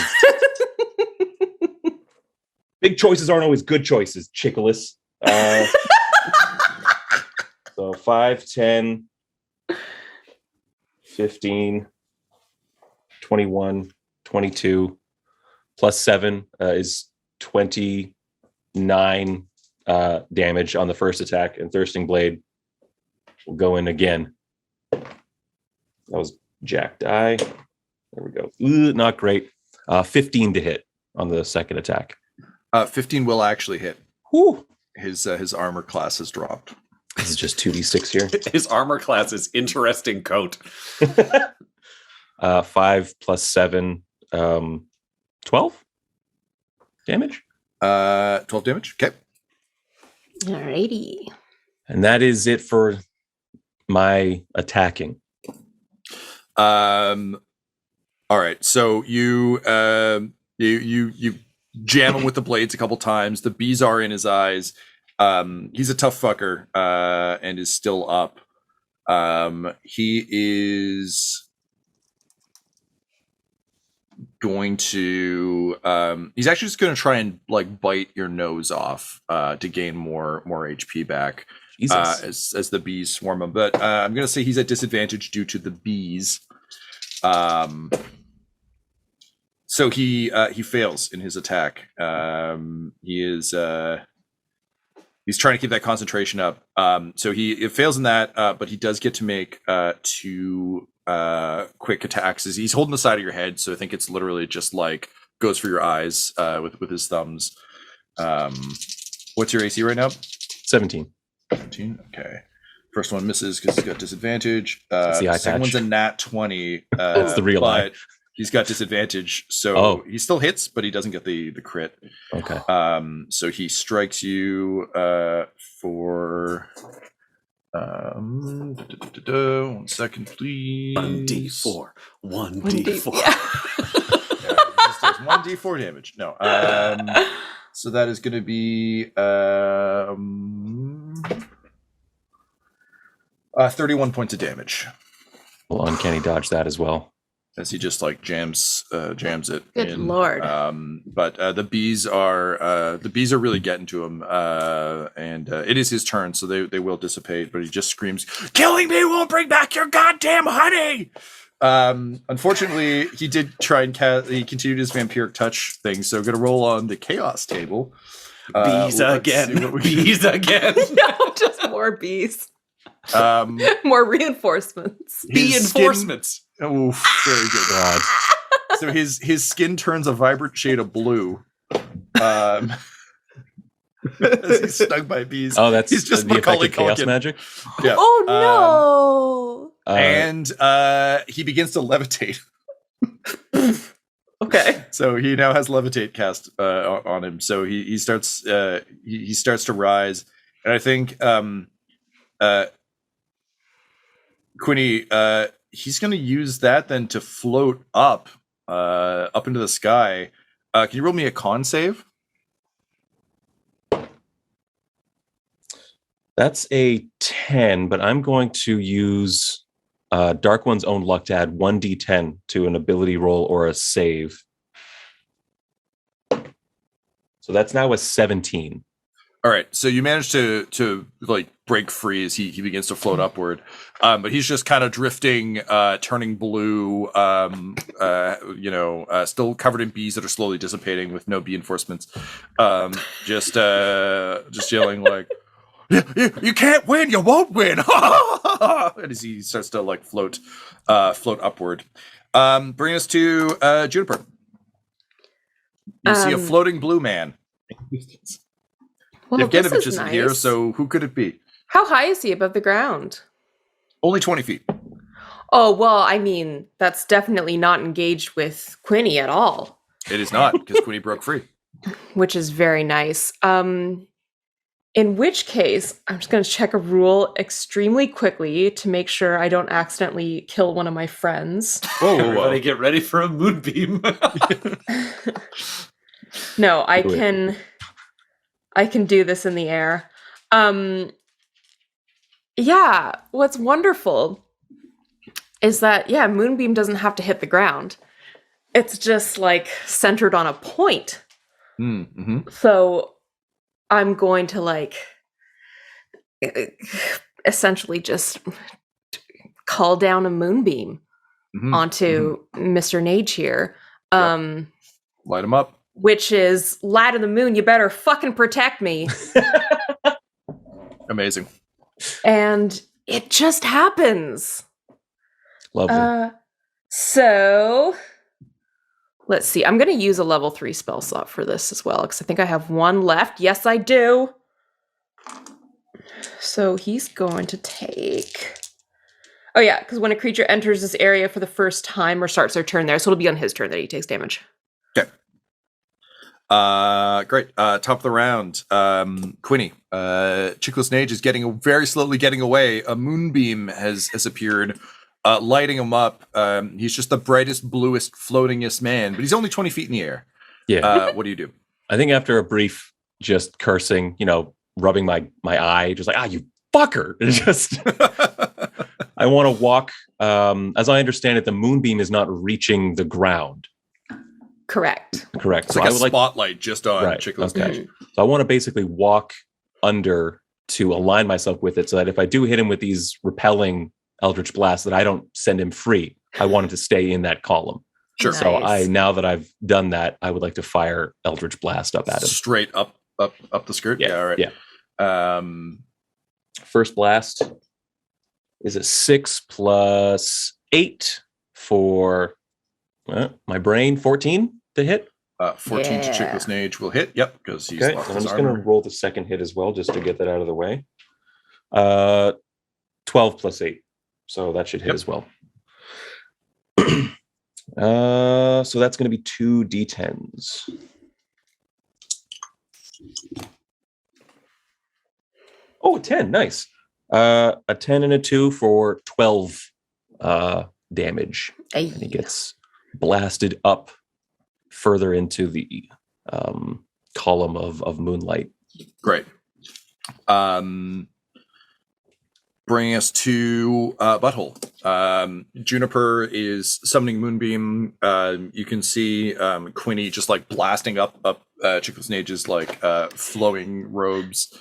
Big choices aren't always good choices, Chickless. So 5, 10, 15, 21, 22, plus 7 is 29 damage on the first attack, and Thirsting Blade will go in again. That was Jack die. There we go. Ooh, not great. 15 to hit on the second attack. 15 will actually hit. Whew. His armor class has dropped. This is just 2d6 here. His armor class is interesting coat. 5 plus 7, 12 damage. 12 damage. Okay. Alrighty. And that is it for my attacking. All right. So you jam him with the blades a couple times. The bees are in his eyes. He's a tough fucker and is still up. He is going to he's actually just going to try and bite your nose off to gain more HP back as the bees swarm him. But I'm going to say he's at disadvantage due to the bees. So he fails in his attack. He's trying to keep that concentration up. So it fails in that, but he does get to make 2 quick attacks. He's holding the side of your head, so I think it's literally just goes for your eyes with his thumbs. What's your AC right now? 17. 17. Okay. First one misses because he's got disadvantage. That's the eye second patch. one's a nat 20. That's the real eye. He's got disadvantage, so he still hits, but he doesn't get the crit. Okay. So he strikes you for 1 second, please. 1d4. 1d4. Yeah. Yeah, just does 1d4 damage. No. So that is going to be 31 points of damage. We'll uncanny dodge that as well. as he just like jams it. Good lord. But the bees are really getting to him, and it is his turn, so they will dissipate. But he just screams, "Killing me won't bring back your goddamn honey!" Unfortunately, he did try and he continued his vampiric touch thing, so going to roll on the chaos table. Bees again. Bees again. No, just more bees. More reinforcements. Bee enforcements. Oh, very good. God. So his skin turns a vibrant shade of blue. As he's stung by bees. Oh, that's he's just the effect Macaulay of chaos Culkin. magic. Yeah. Oh no. And he begins to levitate. Okay. So he now has levitate cast on him. So he starts he starts to rise, and I think Quinny, he's going to use that then to float up into the sky. Can you roll me a con save? That's a 10, but I'm going to use Dark One's own luck to add 1d10 to an ability roll or a save. So that's now a 17. All right, so you manage to like break free as he begins to float upward, but he's just kind of drifting, turning blue, still covered in bees that are slowly dissipating with no bee enforcements, just yelling like, "You can't win, you won't win!" And as he starts to like float upward, bring us to Juniper. You see a floating blue man. Well, this Yevgenovich is isn't nice. here, so who could it be? How high is he above the ground? Only 20 feet. Oh, well, I mean, that's definitely not engaged with Quinny at all, It is not, because Quinny broke free. which is very nice. In which case, I'm just going to check a rule extremely quickly to make sure I don't accidentally kill one of my friends. Everybody get ready for a moonbeam. No, I Do it. can do this in the air. Yeah, what's wonderful is that Moonbeam doesn't have to hit the ground. It's just like centered on a point. Mm-hmm. So I'm going to like essentially just call down a moonbeam onto Mr. Nage here. Light him up. Which is, light of the moon, you better fucking protect me. Amazing. And it just happens. Lovely. So let's see. I'm going to use a level 3 spell slot for this as well, because I think I have one left. Yes, I do. So he's going to take... Oh yeah, because when a creature enters this area for the first time or starts their turn there, so it'll be on his turn that he takes damage. Okay. Great. Top of the round. Quinny. Chickless Nage is very slowly getting away. A moonbeam has appeared, lighting him up. He's just the brightest, bluest, floatingest man, but he's only 20 feet in the air. Yeah. What do you do? I think after a brief just cursing, rubbing my eye, just like, you fucker. It's just, I want to walk. As I understand it, the moonbeam is not reaching the ground. Correct. It's So like I a would spotlight just on Right, Chickless okay. Nage. So I want to basically walk under to align myself with it so that if I do hit him with these repelling Eldritch Blasts, that I don't send him free. I want him to stay in that column. Sure. So Nice. now that I've done that, I would like to fire Eldritch Blast up at him. Straight up the skirt. Yeah, All right. yeah. First blast is a 6 plus 8 for my brain, 14 to hit. 14 to Yeah. Chickless Nage will hit. Yep, because he's Okay, lost and I'm his just going to armor. roll the second hit as well, just to get that out of the way. 12 plus 8. So that should hit Yep. as well. So that's going to be 2 d10s. Oh, a 10. Nice. A 10 and a 2 for 12 damage. Ay. And he gets blasted up further into the column of moonlight. Great. Bringing us to Butthole. Juniper is summoning Moonbeam. You can see Quinny just like blasting up Chickless Nage's like flowing robes.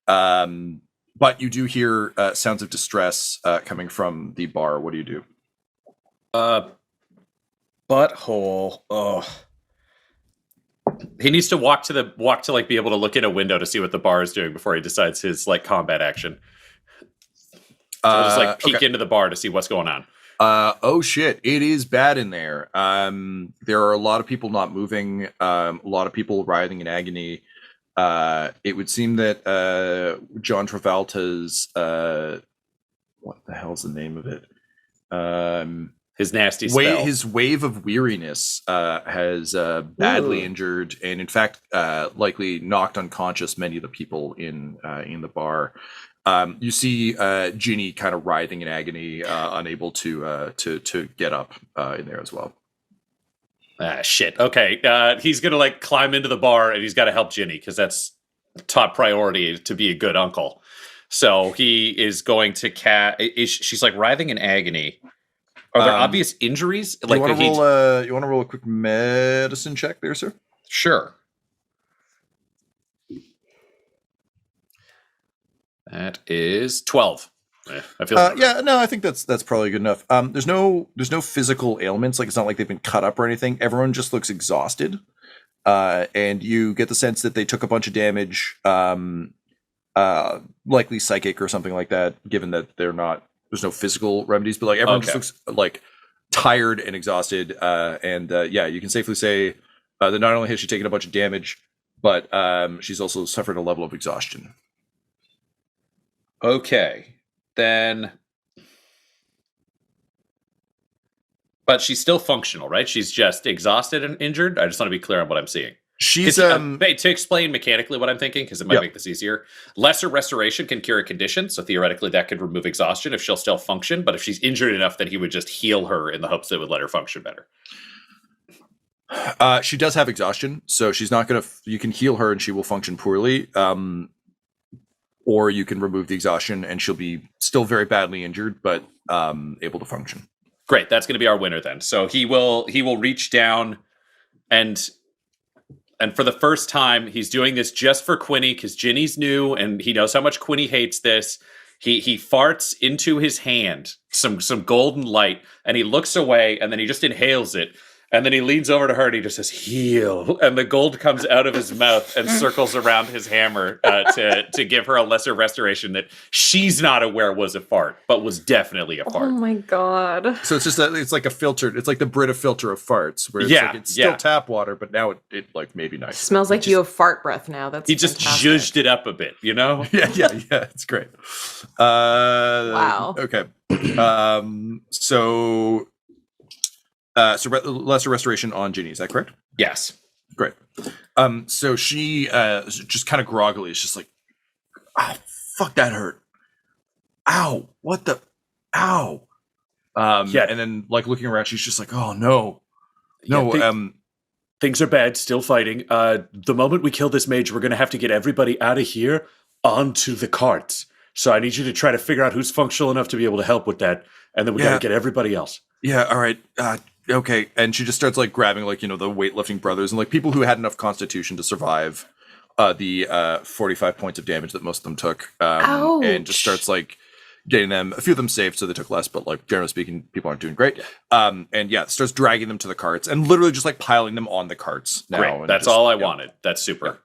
But you do hear sounds of distress coming from the bar. What do you do? Butthole. Oh. He needs to walk to like be able to look in a window to see what the bar is doing before he decides his like combat action. So just like peek into the bar to see what's going on. Oh shit, it is bad in there. There are a lot of people not moving, a lot of people writhing in agony. It would seem that John Travolta's what the hell's the name of it? His nasty spell. His wave of weariness has badly injured, and in fact, likely knocked unconscious many of the people in the bar. You see Ginny kind of writhing in agony, unable to get up in there as well. Ah, shit. Okay, he's gonna like climb into the bar, and he's got to help Ginny because that's top priority to be a good uncle. So he is going to she's like writhing in agony. Are there obvious injuries? Like, you want to roll a quick medicine check there, sir? Sure. That is 12. I feel I think that's probably good enough. There's no physical ailments. Like, it's not like they've been cut up or anything. Everyone just looks exhausted. And you get the sense that they took a bunch of damage, likely psychic or something like that, given that there's no physical remedies, but like everyone just looks like tired and exhausted. You can safely say that not only has she taken a bunch of damage, but she's also suffered a level of exhaustion. Okay, then. But she's still functional, right? She's just exhausted and injured. I just want to be clear on what I'm seeing. She's to explain mechanically what I'm thinking, because it might make this easier. Lesser restoration can cure a condition, so theoretically that could remove exhaustion if she'll still function. But if she's injured enough, then he would just heal her in the hopes that it would let her function better. She does have exhaustion, so she's not gonna. You can heal her and she will function poorly, or you can remove the exhaustion and she'll be still very badly injured, but able to function. Great, that's going to be our winner then. So he will reach down and for the first time, he's doing this just for Quinny because Ginny's new and he knows how much Quinny hates this. He farts into his hand some golden light and he looks away and then he just inhales it. And then he leans over to her and he just says, heal. And the gold comes out of his mouth and circles around his hammer to give her a lesser restoration that she's not aware was a fart, but was definitely a fart. Oh my God. So it's just it's like a filtered, it's like the Brita filter of farts, where it's still tap water, but now it like maybe nice. Smells like you have fart breath now. That's he just zhuzhed it up a bit, you know? Yeah, it's great. Wow. Okay. So lesser restoration on Ginny, is that correct? Yes. Great. So she just kind of groggily is just like, oh, fuck, that hurt. Ow, what the, ow. And then like looking around, she's just like, oh no. Things are bad, still fighting. The moment we kill this mage, we're going to have to get everybody out of here onto the carts. So I need you to try to figure out who's functional enough to be able to help with that. And then we got to get everybody else. Yeah, all right. Okay, and she just starts like grabbing like, the weightlifting brothers and like people who had enough constitution to survive the 45 points of damage that most of them took, and just starts like getting them, a few of them saved, so they took less, but like generally speaking, people aren't doing great. Starts dragging them to the carts and literally just like piling them on the carts now. Great. That's all I wanted. That's super.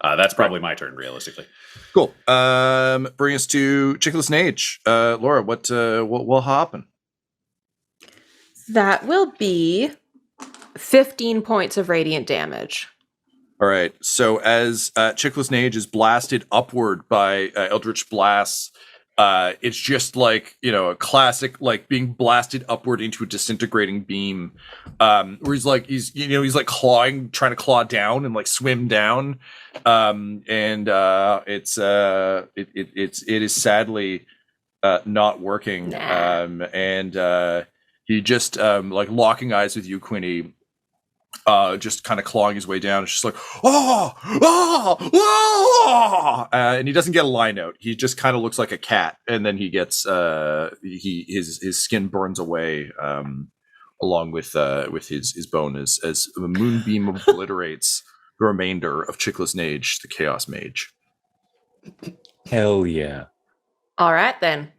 That's probably my turn, realistically. Cool. Bring us to Chickless Nage. Laura, what will happen? That will be 15 points of radiant damage. All right. So as Chickless Nage is blasted upward by Eldritch Blasts, it's just like, a classic, like being blasted upward into a disintegrating beam, where he's like trying to claw down and like swim down. It is sadly not working. He just like locking eyes with you, Quinny, just kind of clawing his way down. It's just like, oh, and he doesn't get a line out. He just kind of looks like a cat, and then he gets his skin burns away, along with his bone as a moonbeam obliterates the remainder of Chickless Nage, the Chaos Mage. Hell yeah. All right, then.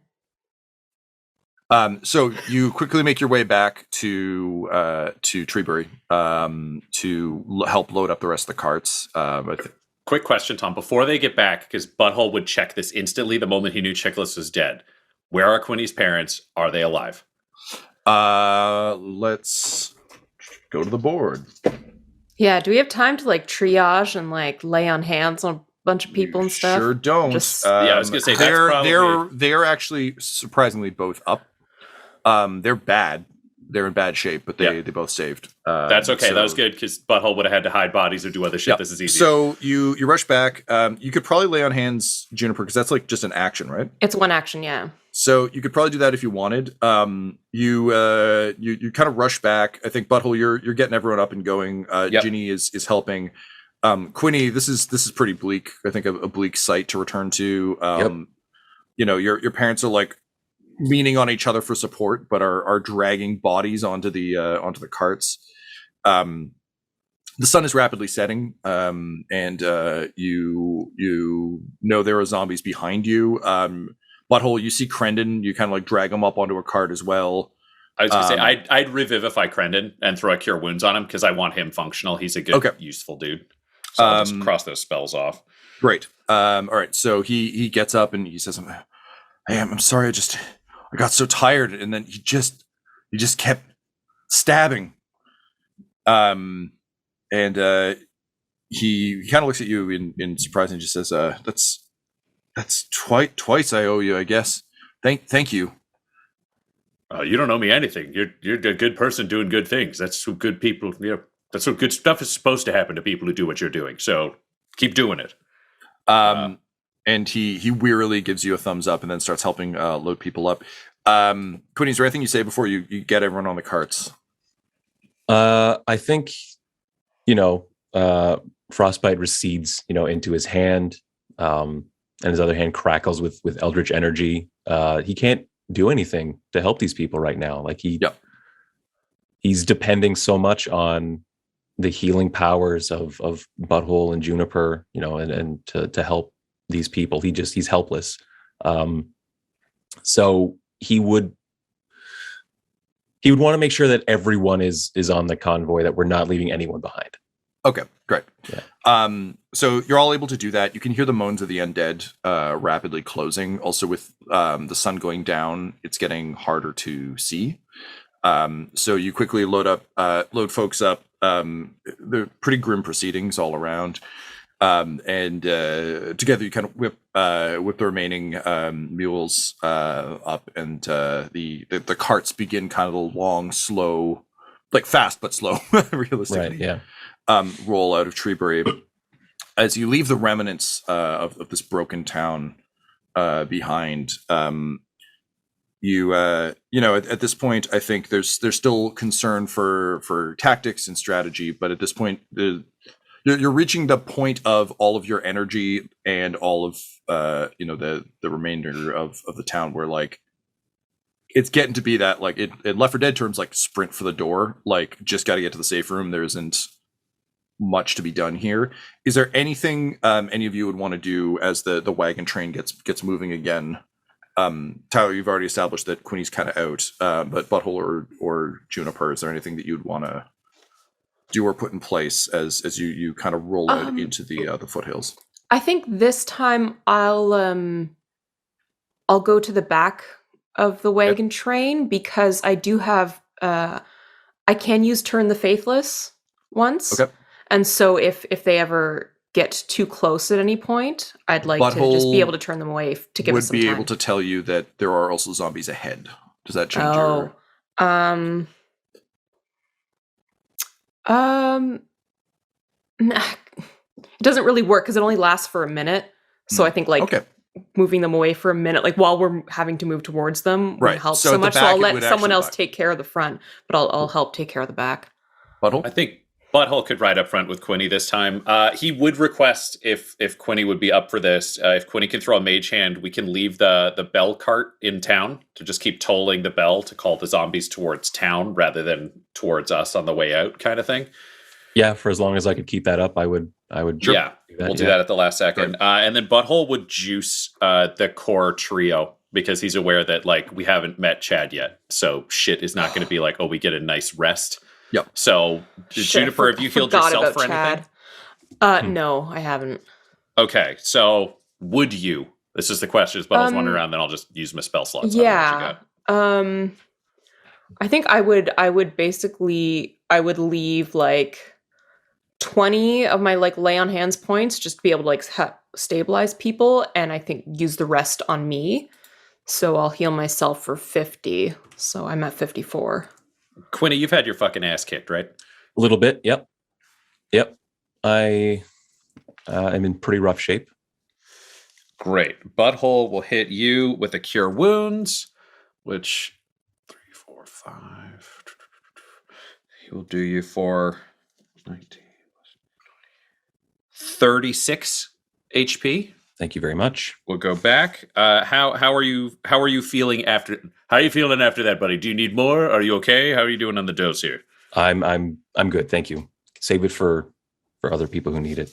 So you quickly make your way back to Treebury to help load up the rest of the carts. Quick question, Tom. Before they get back, because Butthole would check this instantly the moment he knew Chickless was dead. Where are Quinny's parents? Are they alive? Let's go to the board. Yeah, do we have time to like triage and like lay on hands on a bunch of people and stuff? Sure don't. I was gonna say they're actually surprisingly both up. They're bad. They're in bad shape, but they both saved. That's okay. That was good because Butthole would have had to hide bodies or do other shit. This is easy. So you rush back. You could probably lay on hands, Juniper, because that's like just an action, right? It's one action, yeah. So you could probably do that if you wanted. You kind of rush back. I think Butthole, you're getting everyone up and going. Ginny is helping. Quinny, this is pretty bleak. I think a bleak sight to return to. You know, your parents are like leaning on each other for support, but are dragging bodies onto the carts. The sun is rapidly setting, and you know there are zombies behind you. Butthole, you see Crendon, you kind of like drag him up onto a cart as well. I was gonna say I'd revivify Crendon and throw a cure wounds on him because I want him functional. He's a good, useful dude. So I'll just cross those spells off. Great. All right. So he gets up and he says, "Hey, I'm sorry. I got so tired," and then he just kept stabbing. And he kind of looks at you in surprise and just says, "That's twice I owe you, I guess. Thank you." You don't owe me anything. You're a good person doing good things. That's what good people. That's what good stuff is supposed to happen to people who do what you're doing. So keep doing it. And he wearily gives you a thumbs up and then starts helping load people up. Quinny, is there anything you say before you get everyone on the carts? I think, Frostbite recedes, into his hand, and his other hand crackles with eldritch energy. He can't do anything to help these people right now. Like he's depending so much on the healing powers of Butthole and Juniper, and to help these people. He's helpless. So he would want to make sure that everyone is on the convoy, that we're not leaving anyone behind. Okay, great. Yeah. So you're all able to do that. You can hear the moans of the undead rapidly closing. Also, with the sun going down, it's getting harder to see. So you quickly load folks up. They're pretty grim proceedings all around. And together you kind of whip the remaining mules up, and the carts begin kind of a long, slow, like fast but slow, realistically. Right, yeah. Roll out of Treebury. As you leave the remnants of this broken town behind, at this point, I think there's still concern for tactics and strategy, but at this point, you're reaching the point of all of your energy and all of the remainder of the town where like it's getting to be that like in Left 4 Dead terms, like sprint for the door, like just got to get to the safe room. There isn't much to be done here. Is there anything any of you would want to do as the wagon train gets moving again? Tyler, you've already established that Quinny's kind of out, but Butthole or Juniper, is there anything that you'd want to do or put in place as you kind of roll out into the foothills? I think this time I'll go to the back of the wagon train because I do have I can use Turn the Faithless once. Okay. And so if they ever get too close at any point, I'd like to just be able to turn them away to give us some time. Would be able to tell you that there are also zombies ahead. Does that change your... It doesn't really work because it only lasts for a minute. So I think moving them away for a minute, like while we're having to move towards them, won't help so much. So I'll let someone else take care of the front, but I'll help take care of the back. Butthole? I think Butthole could ride up front with Quinny this time. He would request if Quinny would be up for this. If Quinny can throw a mage hand, we can leave the bell cart in town to just keep tolling the bell to call the zombies towards town rather than towards us on the way out, kind of thing. Yeah, for as long as I could keep that up, I would. Yeah, we'll do that at the last second. And then Butthole would juice the core trio because he's aware that like we haven't met Chad yet, so shit is not going to be like, oh, we get a nice rest. Yep. So, Juniper, have you healed yourself for anything? No, I haven't. Okay, so would you? This is the question. But I was wondering around, then I'll just use my spell slots. Yeah. I think I would leave like 20 of my like lay on hands points just to be able to like stabilize people, and I think use the rest on me. So I'll heal myself for 50. So I'm at 54. Quinny, you've had your fucking ass kicked, right? A little bit. Yep. I'm in pretty rough shape. Great. Butthole will hit you with a cure wounds, which 3, 4, 5. He will do you for 19, 36 HP. Thank you very much. We'll go back. How are you feeling after? How are you feeling after that, buddy? Do you need more? Are you okay? How are you doing on the dose here? I'm good. Thank you. Save it for other people who need it.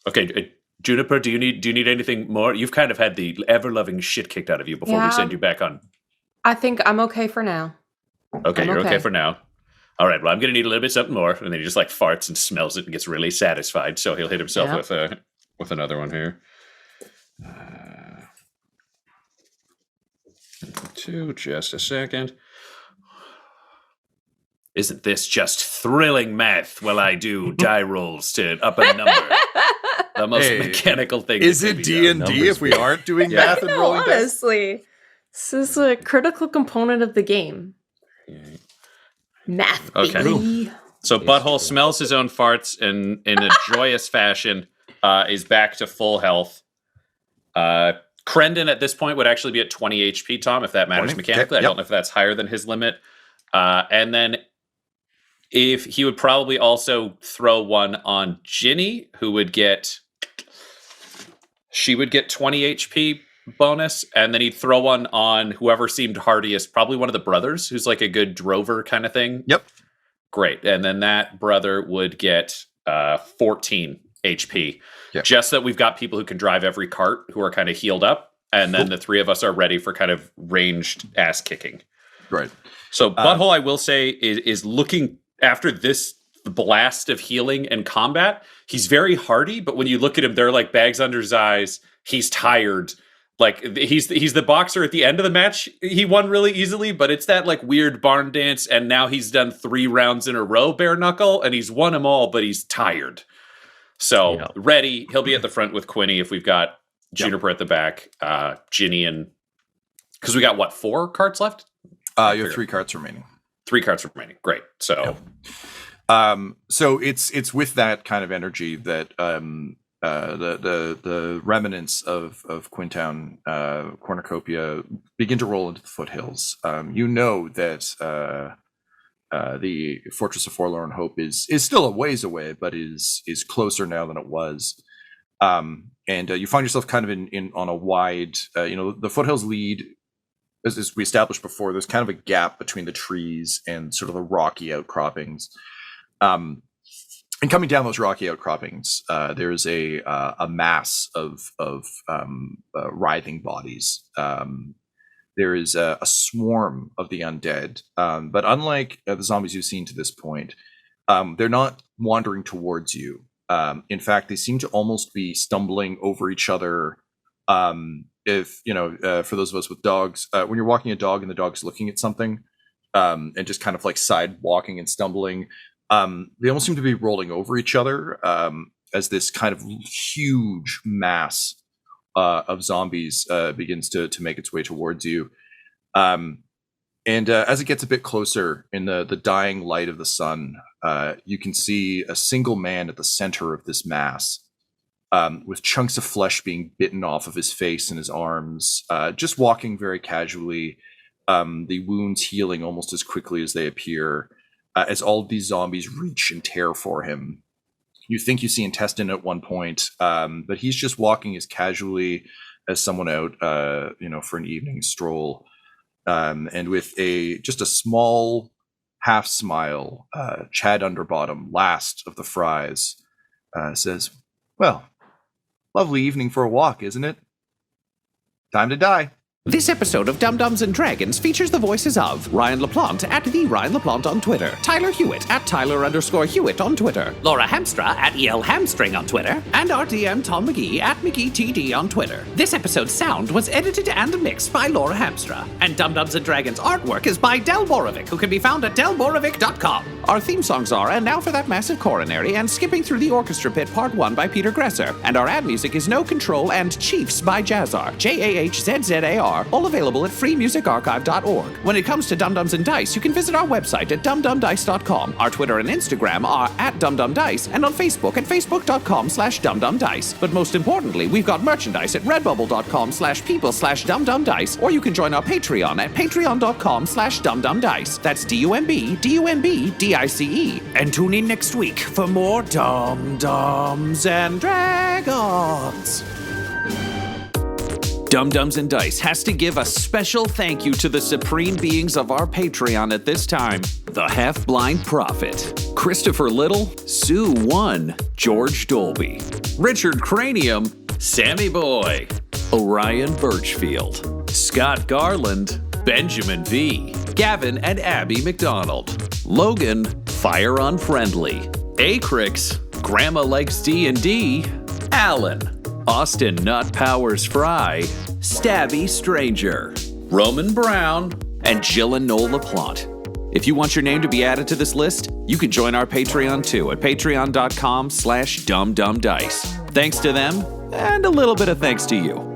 Okay, Juniper, do you need anything more? You've kind of had the ever-loving shit kicked out of you before we send you back on. I think I'm okay for now. Okay, you're okay for now. All right, well, I'm going to need a little bit something more. And then he just like farts and smells it and gets really satisfied. So he'll hit himself with another one here. 2, just a second. Isn't this just thrilling math while I do die rolls to up a number? The most mechanical thing. Is it D&D if we aren't doing math and rolling dice? Honestly, this is a critical component of the game. Math, baby. So Butthole smells his own farts and in a joyous fashion is back to full health. Crendon at this point would actually be at 20 HP, Tom, if that matters mechanically. I don't know if that's higher than his limit. And then if he would probably also throw one on Ginny, who would get 20 HP bonus, and then he'd throw one on whoever seemed hardiest, probably one of the brothers, who's like a good drover kind of thing. Yep. Great. And then that brother would get 14 HP. Yep. Just that we've got people who can drive every cart who are kind of healed up, and then the three of us are ready for kind of ranged ass kicking. Right. So Butthole, I will say, is looking after this blast of healing and combat. He's very hardy, but when you look at him, there are like bags under his eyes. He's tired. Like he's the boxer at the end of the match. He won really easily, but it's that like weird barn dance. And now he's done 3 rounds in a row, bare knuckle, and he's won them all, but he's tired. So ready. He'll be at the front with Quinny if we've got Juniper at the back, Ginny, and because we got 4 carts left? You have 3 carts remaining. 3 carts remaining. Great. So, so it's with that kind of energy that the remnants of Quinntown cornucopia begin to roll into the foothills. You know that the Fortress of Forlorn Hope is still a ways away, but is closer now than it was. And you find yourself kind of in on a wide, the foothills lead. As we established before, there's kind of a gap between the trees and sort of the rocky outcroppings. And coming down those rocky outcroppings, there's a mass of writhing bodies. There is a swarm of the undead, but unlike the zombies you've seen to this point, they're not wandering towards you. In fact, they seem to almost be stumbling over each other. If for those of us with dogs, when you're walking a dog and the dog's looking at something, and just kind of like side walking and stumbling, they almost seem to be rolling over each other as this kind of huge mass of zombies begins to make its way towards you. And as it gets a bit closer in the dying light of the sun, you can see a single man at the center of this mass. With chunks of flesh being bitten off of his face and his arms, just walking very casually, the wounds healing almost as quickly as they appear. as all of these zombies reach and tear for him. You think you see Intestine at one point, but he's just walking as casually as someone out, for an evening stroll, and with just a small half smile. Chad Underbottom, last of the Fries, says, "Well, lovely evening for a walk, isn't it? Time to die." This episode of Dum-Dums and Dragons features the voices of Ryan LaPlante at the Ryan LaPlante on Twitter, Tyler Hewitt at Tyler_Hewitt on Twitter, Laura Hamstra at EL Hamstring on Twitter, and our DM Tom McGee at McGeeTD on Twitter. This episode's sound was edited and mixed by Laura Hamstra, and Dum-Dums and Dragons artwork is by Del Borovic, who can be found at delborovic.com. Our theme songs are And Now for That Massive Coronary and Skipping Through the Orchestra Pit Part 1 by Peter Gresser, and our ad music is No Control and Chiefs by Jazzar, JAHZZAR, all available at freemusicarchive.org. When it comes to Dum-Dums and Dice, you can visit our website at dumdumdice.com. Our Twitter and Instagram are at dumdumdice, and on Facebook at facebook.com/dumdumdice. But most importantly, we've got merchandise at redbubble.com/people/dumdumdice, or you can join our Patreon at patreon.com/dumdumdice. That's DUMBDICE. And tune in next week for more Dum-Dums and Dragons. Dum-Dums and Dice has to give a special thank you to the supreme beings of our Patreon at this time. The Half-Blind Prophet, Christopher Little, Sue One, George Dolby, Richard Cranium, Sammy Boy, Orion Birchfield, Scott Garland, Benjamin V, Gavin and Abby McDonald, Logan, Fire Unfriendly, Acrix, Grandma Likes D&D, Alan, Austin Nut Powers Fry, Stabby Stranger, Roman Brown, and Jill and Noel LaPlante. If you want your name to be added to this list, you can join our Patreon too at patreon.com/dumdumdice. Thanks to them, and a little bit of thanks to you.